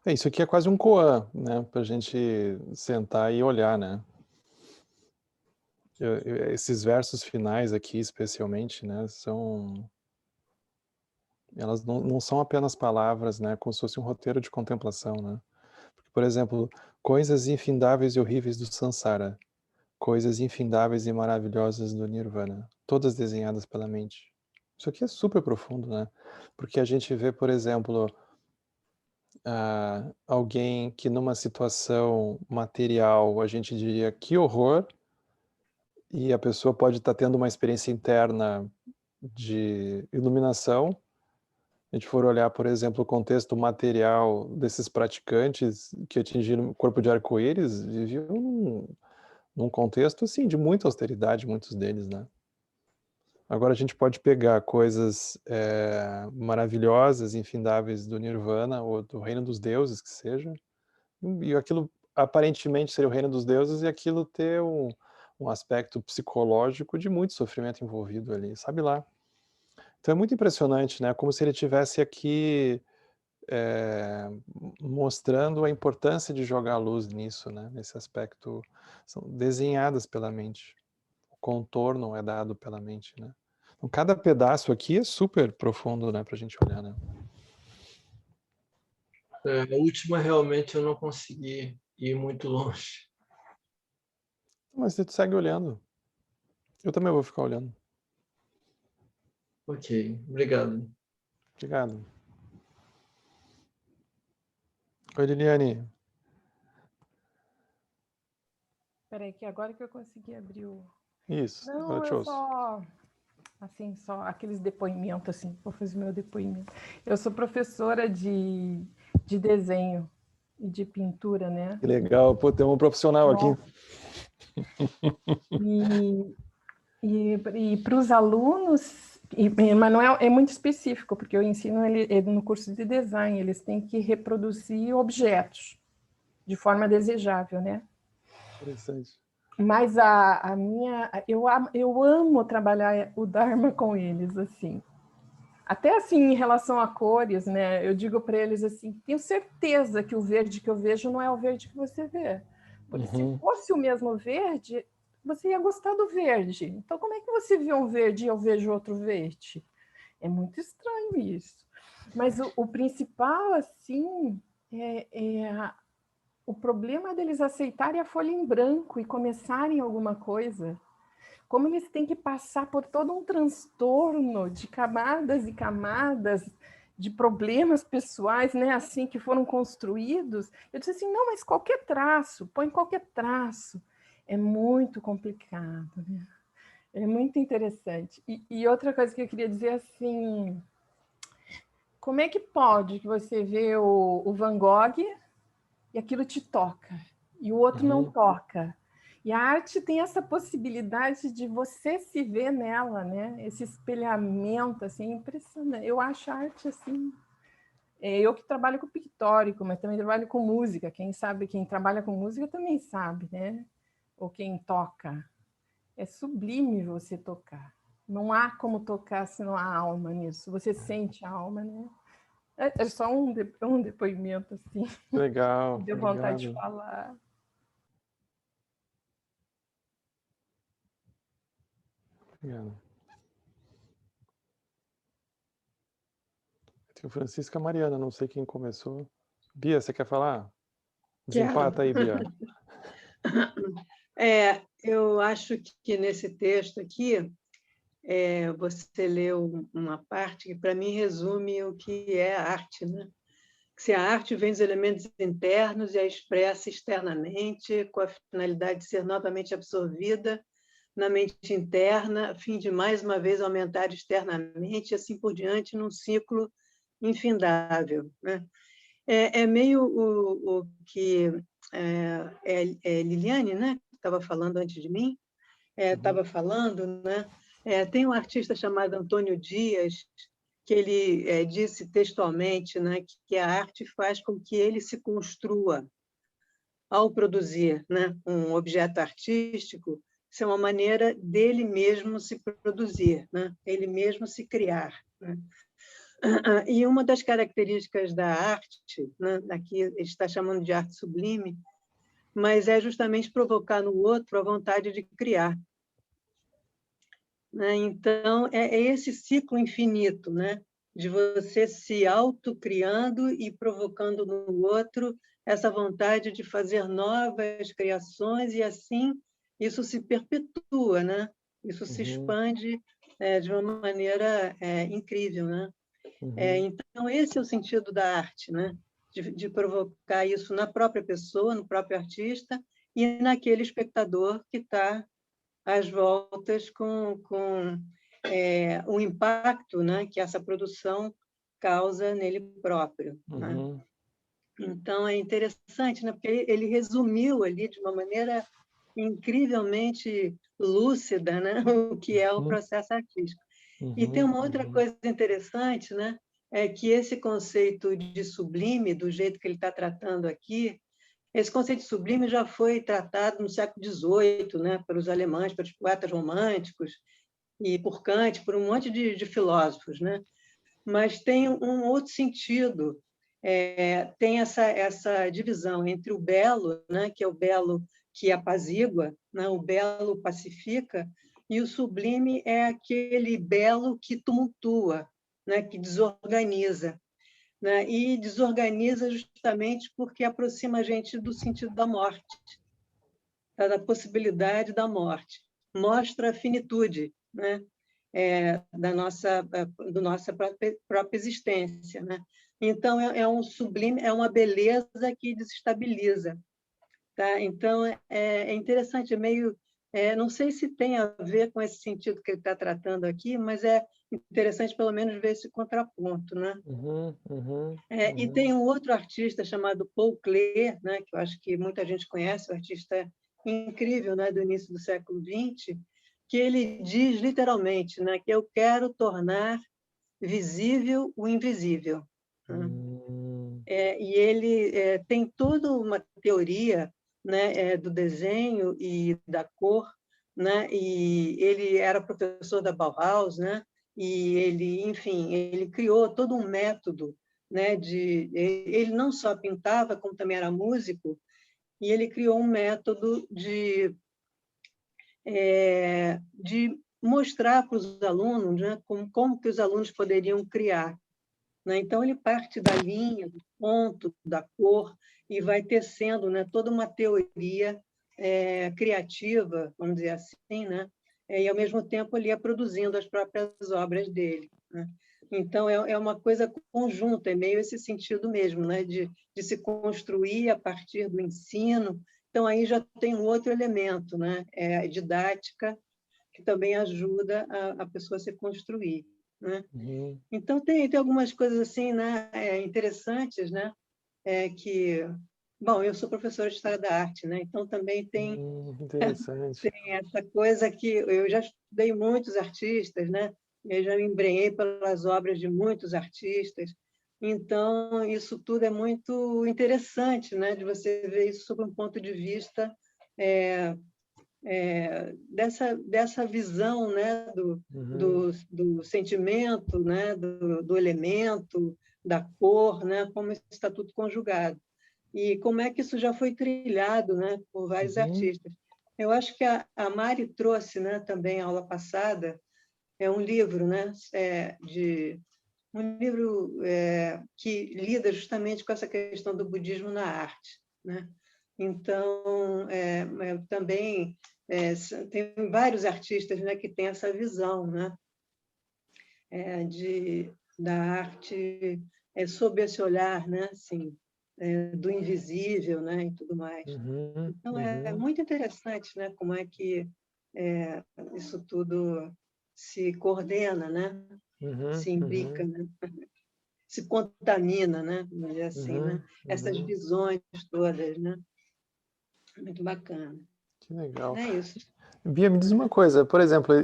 Isso aqui é quase um koan, né? Pra gente sentar e olhar, né? Esses versos finais aqui, especialmente, né? Elas não são apenas palavras, né? Como se fosse um roteiro de contemplação, né? Porque, por exemplo, coisas infindáveis e horríveis do Sansara, coisas infindáveis e maravilhosas do Nirvana, todas desenhadas pela mente. Isso aqui é super profundo, né? Porque a gente vê, por exemplo, alguém que numa situação material a gente diria que horror, e a pessoa pode estar tendo uma experiência interna de iluminação. A gente for olhar, por exemplo, o contexto material desses praticantes que atingiram o corpo de arco-íris, viviam num contexto assim de muita austeridade, muitos deles, né? Agora a gente pode pegar coisas maravilhosas, infindáveis do Nirvana ou do Reino dos Deuses, que seja, e aquilo aparentemente seria o Reino dos Deuses e aquilo ter um aspecto psicológico de muito sofrimento envolvido ali, sabe lá. Então é muito impressionante, né? Como se ele tivesse aqui mostrando a importância de jogar a luz nisso, né? Nesse aspecto, são desenhadas pela mente. O contorno é dado pela mente, né? Então, cada pedaço aqui é super profundo, né? Pra gente olhar, né? A última, realmente, eu não consegui ir muito longe. Mas você segue olhando. Eu também vou ficar olhando. Ok, obrigado. Obrigado. Oi, Liliane. Peraí, que agora que eu consegui abrir o... Isso, agora Não, eu te eu ouço. só aqueles depoimentos, assim, vou fazer meu depoimento. Eu sou professora de desenho e de pintura, né? Que legal, pô, tem um profissional aqui. E para os alunos, mas não é muito específico, porque eu ensino ele no curso de design, eles têm que reproduzir objetos de forma desejável, né? Interessante. Mas eu amo trabalhar o Dharma com eles, assim. Até assim, em relação a cores, né? Eu digo para eles assim, tenho certeza que o verde que eu vejo não é o verde que você vê. Porque se fosse o mesmo verde, você ia gostar do verde. Então, como é que você vê um verde e eu vejo outro verde? É muito estranho isso. Mas o principal, assim, o problema deles aceitarem a folha em branco e começarem alguma coisa. Como eles têm que passar por todo um transtorno de camadas e camadas de problemas pessoais, né, assim, que foram construídos. Eu disse assim, não, mas qualquer traço, põe qualquer traço. É muito complicado, né? É muito interessante. E outra coisa que eu queria dizer, assim, como é que pode que você vê o Van Gogh e aquilo te toca, e o outro não toca? E a arte tem essa possibilidade de você se ver nela, né? Esse espelhamento, assim, impressionante. Eu acho a arte, assim... Eu que trabalho com pictórico, mas também trabalho com música. Quem sabe, quem trabalha com música também sabe, né? Ou quem toca. É sublime você tocar. Não há como tocar se não há alma nisso. Você sente a alma, né? É só um depoimento, assim. Legal, Deu vontade de obrigado. falar. Obrigado. Tem o Francisco e a Mariana, não sei quem começou. Bia, você quer falar? Desempata aí, Bia. Eu acho que nesse texto aqui, você leu uma parte que, para mim, resume o que é a arte, né? Que se a arte vem dos elementos internos e a expressa externamente, com a finalidade de ser novamente absorvida na mente interna, a fim de, mais uma vez, aumentar externamente, e assim por diante, num ciclo infindável, né? É meio o que Liliane, né, que estava falando antes de mim, estava falando, né? Tem um artista chamado Antônio Dias, que ele disse textualmente, né, que a arte faz com que ele se construa ao produzir, né, um objeto artístico. Isso é uma maneira dele mesmo se produzir, né, ele mesmo se criar, né. E uma das características da arte, né, aqui ele está chamando de arte sublime, mas é justamente provocar no outro a vontade de criar, né? Então, é esse ciclo infinito, né? De você se autocriando e provocando no outro essa vontade de fazer novas criações, e assim isso se perpetua, né? Isso se expande de uma maneira incrível, né? Então, esse é o sentido da arte, né? De provocar isso na própria pessoa, no próprio artista e naquele espectador que está às voltas com o impacto, né, que essa produção causa nele próprio, né? Então, é interessante, né, porque ele resumiu ali de uma maneira incrivelmente lúcida, né, o que é o processo artístico. E tem uma outra coisa interessante, né, é que esse conceito de sublime, do jeito que ele está tratando aqui, esse conceito de sublime já foi tratado no século XVIII, né, pelos alemães, pelos poetas românticos, e por Kant, por um monte de filósofos, né? Mas tem um outro sentido, tem essa divisão entre o belo, né, que é o belo que apazigua, né, o belo pacifica, e o sublime é aquele belo que tumultua, né, que desorganiza, né, e desorganiza justamente porque aproxima a gente do sentido da morte, da possibilidade da morte. Mostra a finitude, né, da nossa própria existência, né? Então, é um sublime, é uma beleza que desestabiliza. Tá? Então, é interessante, não sei se tem a ver com esse sentido que ele está tratando aqui, mas é interessante, pelo menos, ver esse contraponto, né? E tem um outro artista chamado Paul Klee, né, que eu acho que muita gente conhece, um artista incrível, né, do início do século XX, que ele diz literalmente, né, que eu quero tornar visível o invisível, né? E ele tem toda uma teoria, né, do desenho e da cor, né? E ele era professor da Bauhaus, né? E ele, enfim, ele criou todo um método, né? Ele não só pintava, como também era músico, e ele criou um método de mostrar para os alunos, né, como que os alunos poderiam criar, né? Então, ele parte da linha, do ponto, da cor, e vai tecendo, né, toda uma teoria criativa, vamos dizer assim, né? E, ao mesmo tempo, ele ia produzindo as próprias obras dele, né? Então, é uma coisa conjunta, é meio esse sentido mesmo, né? De se construir a partir do ensino. Então, aí já tem um outro elemento, né? A didática, que também ajuda a pessoa a se construir, né? Então, tem algumas coisas assim, né, interessantes, né? Bom, eu sou professora de História da Arte, né? Então também tem essa coisa que eu já estudei muitos artistas, né? Eu já me embrenhei pelas obras de muitos artistas. Então, isso tudo é muito interessante, né? De você ver isso sob um ponto de vista dessa visão, né, do sentimento, né, do elemento, da cor, né, como isso está tudo conjugado. E como é que isso já foi trilhado, né, por vários artistas. Eu acho que a Mari trouxe, né, também a aula passada, um livro, né, um livro que lida justamente com essa questão do budismo na arte, né? Então, também tem vários artistas, né, que têm essa visão, né, da arte sob esse olhar, né, assim, do invisível, né, e tudo mais. Então, é muito interessante, né, como é que isso tudo se coordena, né, se imbrica, né, se contamina, né, vamos dizer assim, né, essas visões todas, né. Muito bacana. Que legal. É isso. Bia, me diz uma coisa, por exemplo,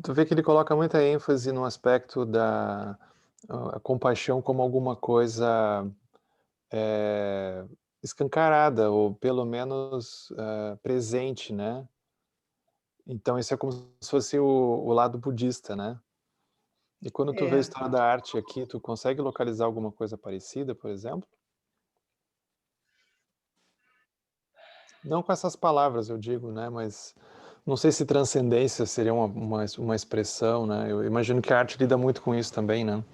tu vê que ele coloca muita ênfase no aspecto da a compaixão como alguma coisa escancarada, ou pelo menos presente, né? Então, isso é como se fosse o lado budista, né? E quando tu vê a história da arte aqui, tu consegue localizar alguma coisa parecida, por exemplo? Não com essas palavras, eu digo, né? Mas não sei se transcendência seria uma expressão, né? Eu imagino que a arte lida muito com isso também, né?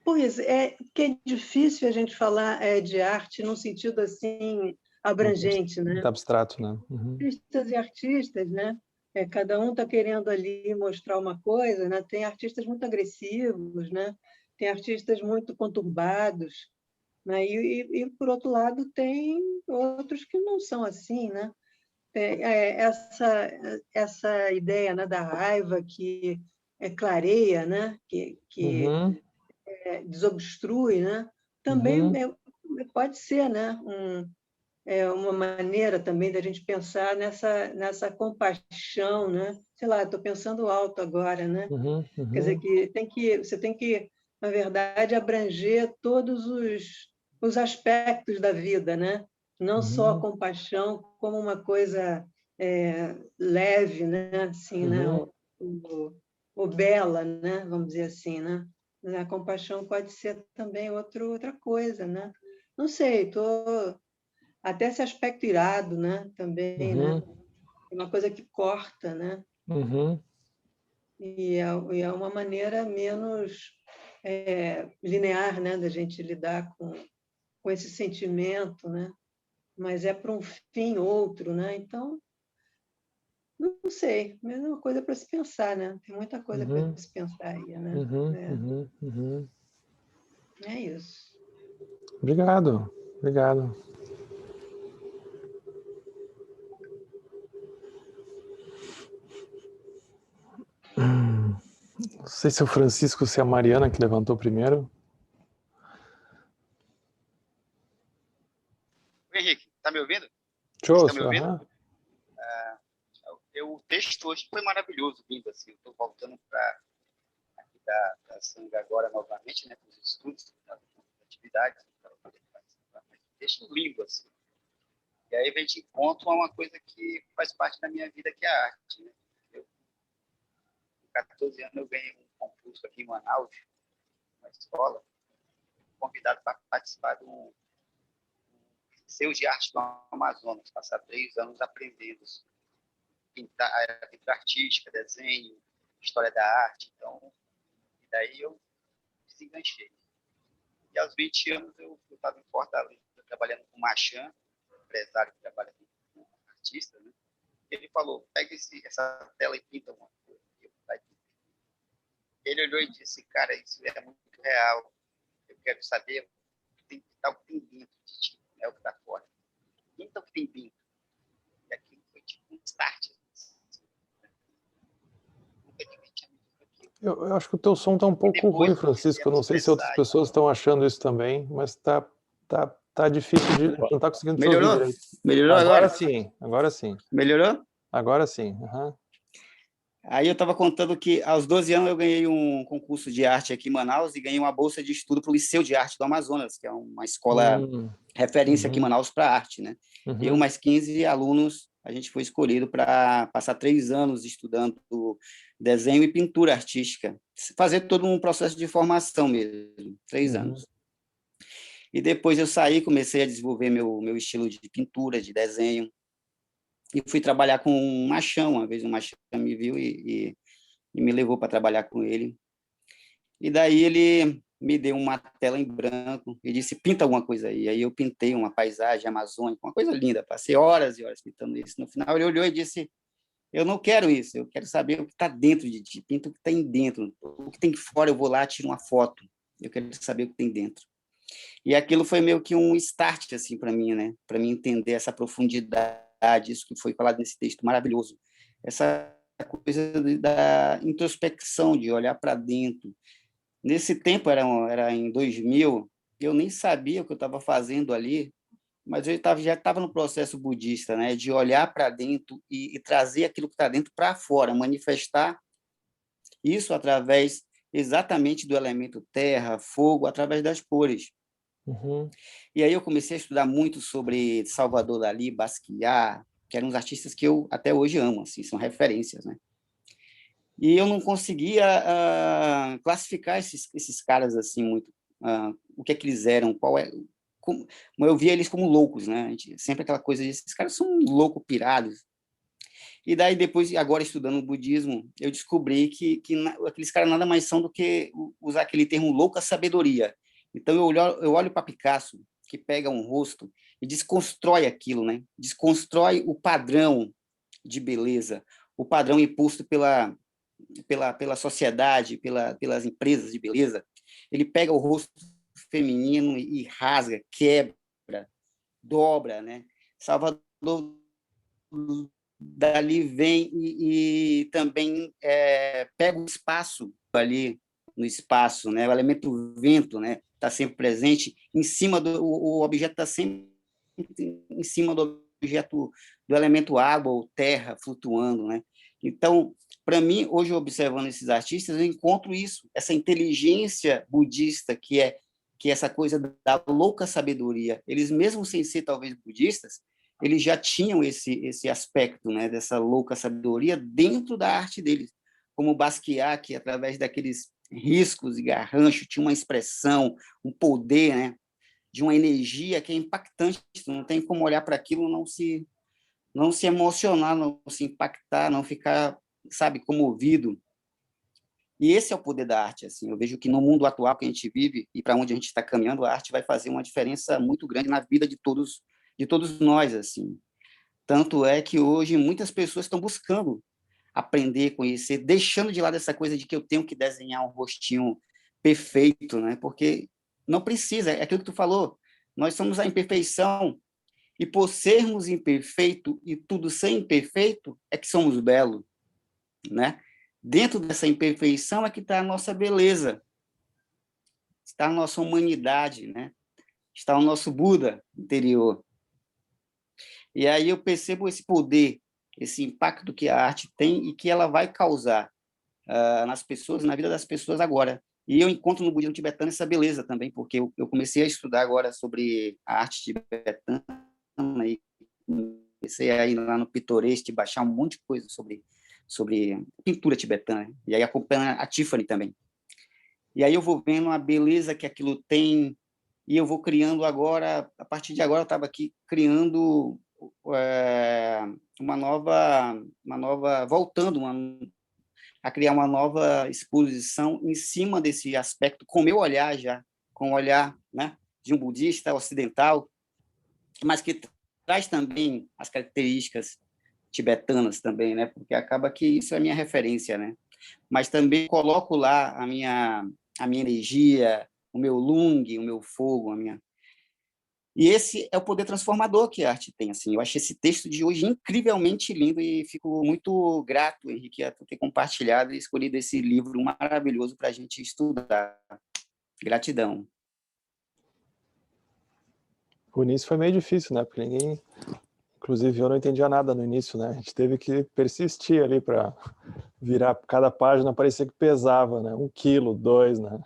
Pois é, que é difícil a gente falar de arte num sentido assim abrangente, né? Muito abstrato, né? Uhum. Artistas e artistas, né? Cada um está querendo ali mostrar uma coisa, né? Tem artistas muito agressivos, né? Tem artistas muito conturbados, né? E por outro lado, tem outros que não são assim, né? Essa ideia, né, da raiva que clareia, né? Que Uhum. desobstrui, né? Também Uhum. pode ser, né? Uma maneira também da gente pensar nessa compaixão, né? Sei lá, estou pensando alto agora, né? Uhum. Quer dizer, Uhum. você tem que, na verdade, abranger todos os aspectos da vida, né? Não só a Uhum. compaixão como uma coisa leve, né? Assim, né? Uhum. O bela, né? Vamos dizer assim, né? A compaixão pode ser também outra coisa, né? Não sei, até esse aspecto irado, né? Também, né? Uhum. É uma coisa que corta, né? Uhum. E é uma maneira menos linear, né? Da gente lidar com esse sentimento, né? Mas é para um fim outro, né? Então, não sei, mas é uma coisa para se pensar, né? Tem muita coisa para Uhum. se pensar aí, né? Uhum. Uhum. Uhum. É isso. Obrigado. Obrigado. Não sei se é o Francisco ou se é a Mariana que levantou primeiro. Henrique, tá me ouvindo? Show, Está me ouvindo? aham. O texto hoje foi maravilhoso, lindo, assim. Eu estou voltando para aqui da Sangha agora novamente, né, com os estudos, das atividades, para poder participar. Mas texto lindo, assim. E aí vem de encontro a uma coisa que faz parte da minha vida, que é a arte, né? Com 14 anos eu ganhei um concurso aqui em Manaus, uma escola, convidado para participar do Museu de Arte do Amazonas, passar 3 anos aprendendo pintar, pintura artística, desenho, história da arte. Então, e daí eu desenganchei. E aos 20 anos eu estava em Fortaleza, trabalhando com o Machan, empresário que trabalha com artista, né? Ele falou, pega essa tela e pinta uma coisa. Ele olhou e disse, cara, isso é muito real. Eu quero saber o que tem dentro de ti, não é o que está fora. Pinta o que tem dentro. E aquilo foi tipo um start. Eu acho que o teu som está um pouco ruim, Francisco. Eu não sei se outras pessoas estão achando isso também, mas tá difícil de... Não está conseguindo te ouvir direito. Melhorou Agora agora? sim, agora sim. Melhorou? Agora sim. Uhum. Aí eu estava contando que aos 12 anos eu ganhei um concurso de arte aqui em Manaus e ganhei uma bolsa de estudo para o Liceu de Arte do Amazonas, que é uma escola referência aqui em Manaus para arte, né? Eu mais 15 alunos, a gente foi escolhido para passar 3 anos estudando desenho e pintura artística, fazer todo um processo de formação mesmo, 3 anos. E depois eu saí, comecei a desenvolver meu estilo de pintura, de desenho, e fui trabalhar com um machão. Uma vez um machão me viu e me levou para trabalhar com ele. E daí ele me deu uma tela em branco e disse, pinta alguma coisa aí. Aí eu pintei uma paisagem amazônica, uma coisa linda. Passei horas e horas pintando isso. No final ele olhou e disse, eu não quero isso, eu quero saber o que está dentro de ti. Pinta o que tem dentro. O que tem fora eu vou lá, tiro uma foto. Eu quero saber o que tem dentro. E aquilo foi meio que um start assim para mim, né? Para mim entender essa profundidade, isso que foi falado nesse texto maravilhoso. Essa coisa da introspecção, de olhar para dentro. Nesse tempo, era em 2000, eu nem sabia o que eu estava fazendo ali, mas eu já estava no processo budista, né? De olhar para dentro e trazer aquilo que está dentro para fora, manifestar isso através exatamente do elemento terra, fogo, através das cores. E aí eu comecei a estudar muito sobre Salvador Dalí, Basquiat, que eram os artistas que eu até hoje amo, assim, são referências, né? E eu não conseguia classificar esses caras assim muito, o que é que eles eram, como eu via eles como loucos, né? Sempre aquela coisa de esses caras são loucos, pirados. E daí depois, agora estudando o budismo, eu descobri que aqueles caras nada mais são do que usar aquele termo louca sabedoria. Então eu olho para Picasso, que pega um rosto e desconstrói aquilo, né? Desconstrói o padrão de beleza, o padrão imposto pela sociedade, pelas empresas de beleza. Ele pega o rosto feminino e rasga, quebra, dobra, né? Salvador Dali vem e também pega o espaço ali no espaço, né? O elemento vento, né? Está sempre presente em cima o objeto está sempre em cima do objeto do elemento água ou terra flutuando, né? Então, para mim, hoje observando esses artistas, eu encontro isso, essa inteligência budista que é essa coisa da louca sabedoria. Eles mesmo sem ser talvez budistas, eles já tinham esse aspecto, né, dessa louca sabedoria dentro da arte deles, como Basquiat, que através daqueles riscos e garranchos tinha uma expressão, um poder, né, de uma energia que é impactante. Não tem como olhar para aquilo e não se emocionar, não se impactar, não ficar, sabe, comovido. E esse é o poder da arte, assim. Eu vejo que no mundo atual que a gente vive e para onde a gente está caminhando, a arte vai fazer uma diferença muito grande na vida de todos nós, assim. Tanto é que hoje muitas pessoas estão buscando aprender, conhecer, deixando de lado essa coisa de que eu tenho que desenhar um rostinho perfeito, né? Porque não precisa, é aquilo que tu falou, nós somos a imperfeição, e por sermos imperfeito e tudo ser imperfeito, é que somos belos, né? Dentro dessa imperfeição é que está a nossa beleza, está a nossa humanidade, né? Está o nosso Buda interior. E aí eu percebo esse poder, esse impacto que a arte tem e que ela vai causar nas pessoas, na vida das pessoas agora. E eu encontro no budismo tibetano essa beleza também, porque eu comecei a estudar agora sobre a arte tibetana e comecei a ir lá no Pinterest, baixar um monte de coisa sobre pintura tibetana, e aí acompanhando a Tiffany também. E aí eu vou vendo a beleza que aquilo tem, e eu vou criando agora, a partir de agora eu estava aqui criando voltando a criar uma nova exposição em cima desse aspecto, com o meu olhar já, com o olhar, né, de um budista ocidental, mas que traz também as características tibetanas também, né, porque acaba que isso é a minha referência, né, mas também coloco lá a minha energia, o meu lung, o meu fogo, E esse é o poder transformador que a arte tem. Assim, eu achei esse texto de hoje incrivelmente lindo e fico muito grato, Henrique, por ter compartilhado e escolhido esse livro maravilhoso para a gente estudar. Gratidão. O início foi meio difícil, né? Porque ninguém, inclusive eu não entendia nada no início, né? A gente teve que persistir ali para virar cada página, parecia que pesava, né? 1 quilo, 2, né?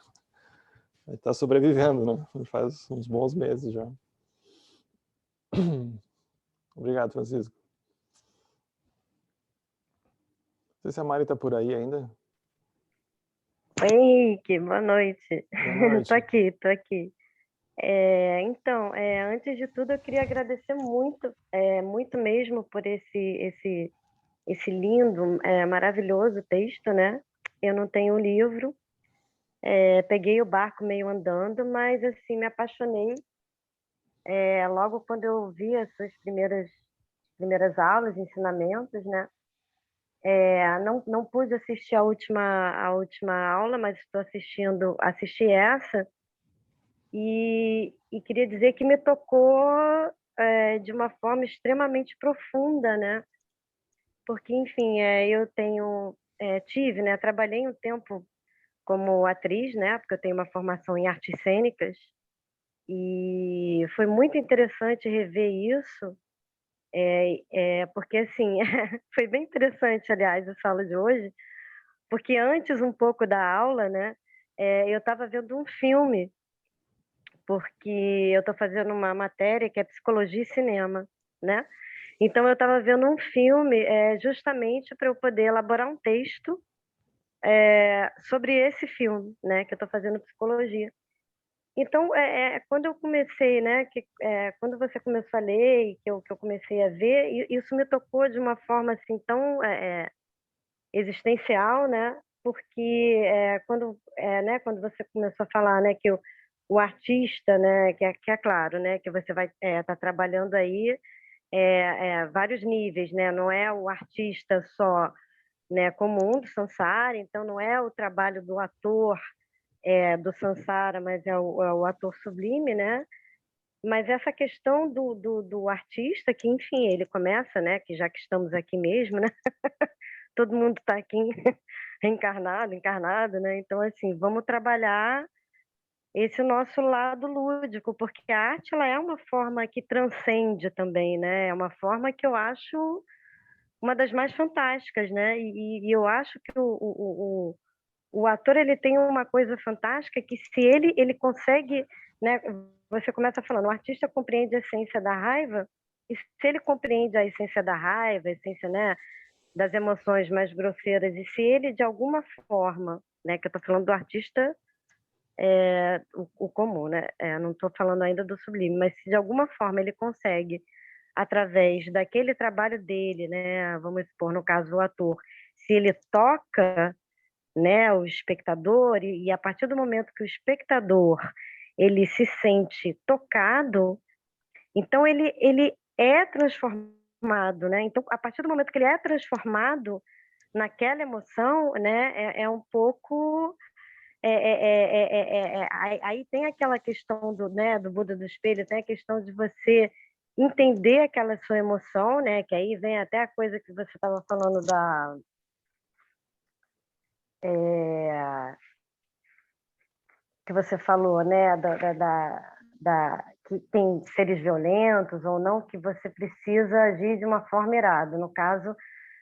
Está sobrevivendo, né? Faz uns bons meses já. Obrigado, Francisco. Não sei se a Mari está por aí ainda. Oi, Henrique, boa noite. Boa noite. Tô aqui. Então, antes de tudo, eu queria agradecer muito, muito mesmo por esse lindo, maravilhoso texto, né? Eu não tenho um livro, peguei o barco meio andando, mas assim me apaixonei. Logo quando eu vi as suas primeiras aulas, ensinamentos, né? Não pude assistir a última aula, mas assisti essa e queria dizer que me tocou de uma forma extremamente profunda, né? Porque, enfim, eu tive, né? Trabalhei um tempo como atriz, né? Porque eu tenho uma formação em artes cênicas e foi muito interessante rever isso, porque assim foi bem interessante, aliás, a sala de hoje, porque antes um pouco da aula, né, eu estava vendo um filme, porque eu estou fazendo uma matéria que é psicologia e cinema, né? Então eu estava vendo um filme justamente para eu poder elaborar um texto sobre esse filme, né, que eu estou fazendo psicologia. Então, quando eu comecei, né, quando você começou a ler e que eu comecei a ver, isso me tocou de uma forma assim tão existencial, né? Porque né, quando você começou a falar, né, que o artista, né, que é claro, né, que você vai estar trabalhando aí vários níveis, né? Não é o artista só, né, comum do Sansara, então não é o trabalho do ator do Sansara, mas é o ator sublime, né? Mas essa questão do artista, que enfim, ele começa, né? Que já que estamos aqui mesmo, né? Todo mundo está aqui encarnado, né? Então, assim, vamos trabalhar esse nosso lado lúdico, porque a arte ela é uma forma que transcende também, né? É uma forma que eu acho uma das mais fantásticas, né? E eu acho que o ator ele tem uma coisa fantástica que se ele consegue, né? Você começa falando, o artista compreende a essência da raiva, e se ele compreende a essência da raiva, a essência, né, das emoções mais grosseiras, e se ele de alguma forma, né, que eu estou falando do artista o comum, né? Não estou falando ainda do sublime, mas se de alguma forma ele consegue, através daquele trabalho dele, né, vamos supor, no caso o ator, se ele toca, né, o espectador, e a partir do momento que o espectador ele se sente tocado, então ele é transformado, né? Então, a partir do momento que ele é transformado naquela emoção, né, um pouco aí tem aquela questão né, do Buda do espelho, tem a questão de você entender aquela sua emoção, né, que aí vem até a coisa que você estava falando que você falou, né, que tem seres violentos ou não, que você precisa agir de uma forma irada, no caso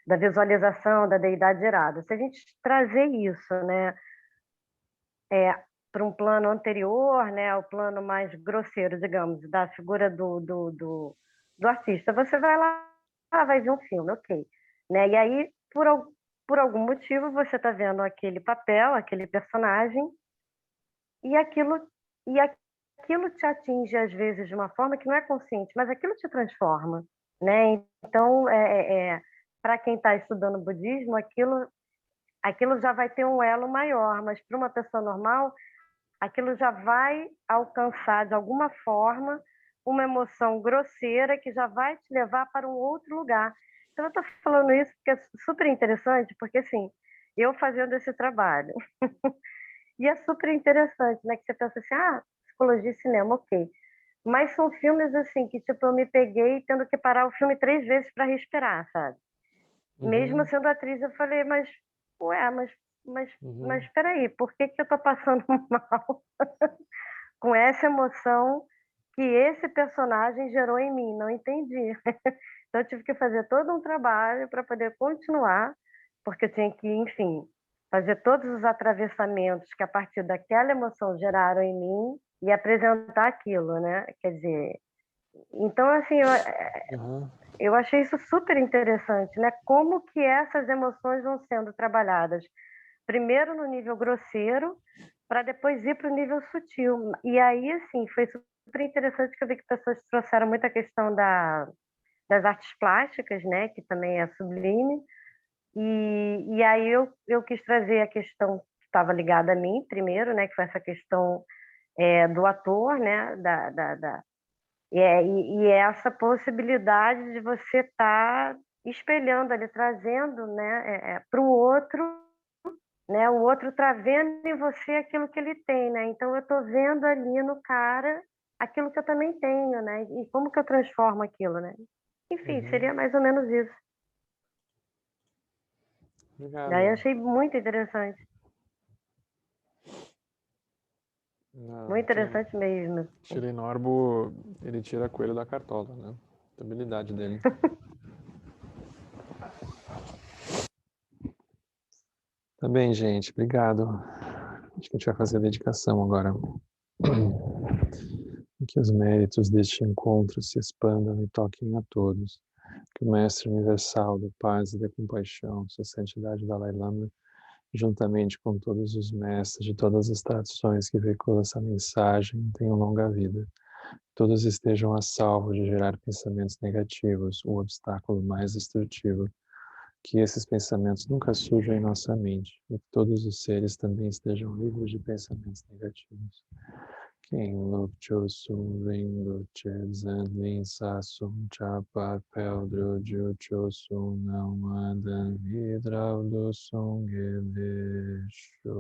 da visualização da deidade irada. Se a gente trazer isso, né, para um plano anterior, né, o plano mais grosseiro, digamos, da figura do artista, você vai lá, vai ver um filme, ok. Né? E aí, por algum motivo, você está vendo aquele papel, aquele personagem, e aquilo te atinge, às vezes, de uma forma que não é consciente, mas aquilo te transforma. Né? Então, para quem está estudando budismo, aquilo já vai ter um elo maior, mas para uma pessoa normal, aquilo já vai alcançar, de alguma forma, uma emoção grosseira que já vai te levar para um outro lugar. Então, eu estou falando isso porque é super interessante, porque, assim, eu fazendo esse trabalho, e é super interessante, né, que você pensa assim, psicologia e cinema, ok. Mas são filmes, assim, que, tipo, eu me peguei tendo que parar o filme 3 vezes para respirar, sabe? Mesmo sendo atriz, eu falei, mas espera aí, por que eu estou passando mal com essa emoção que esse personagem gerou em mim? Não entendi. Então eu tive que fazer todo um trabalho para poder continuar, porque eu tinha que, enfim, fazer todos os atravessamentos que a partir daquela emoção geraram em mim e apresentar aquilo, né? Quer dizer, então assim, eu achei isso super interessante, né? Como que essas emoções vão sendo trabalhadas primeiro no nível grosseiro, para depois ir para o nível sutil. E aí, assim, foi super interessante que eu vi que pessoas trouxeram muita questão das artes plásticas, né, que também é sublime. E aí eu quis trazer a questão que estava ligada a mim primeiro, né, que foi essa questão do ator, né, e essa possibilidade de você estar espelhando ali, trazendo, né, para o outro, né? O outro está vendo em você aquilo que ele tem, né? Então eu estou vendo ali no cara aquilo que eu também tenho, né? E como que eu transformo aquilo, né? Enfim, seria mais ou menos isso. Obrigado. Daí eu achei muito interessante. Muito interessante mesmo. Tilenorbo, ele tira coelho da cartola, né? A habilidade dele. Tá bem, gente. Obrigado. Acho que a gente vai fazer a dedicação agora. Que os méritos deste encontro se expandam e toquem a todos. Que o Mestre Universal da Paz e da Compaixão, Sua Santidade Dalai Lama, juntamente com todos os mestres de todas as tradições que veiculam essa mensagem, tenham longa vida. Todos estejam a salvo de gerar pensamentos negativos, o obstáculo mais destrutivo. Que esses pensamentos nunca surjam em nossa mente e que todos os seres também estejam livres de pensamentos negativos. Quem Lukcho Sun Ringo Chezan Lin Sa Sun Chapa Peldro Jucho Sun Não Adan Hidraudo Sun Gedesho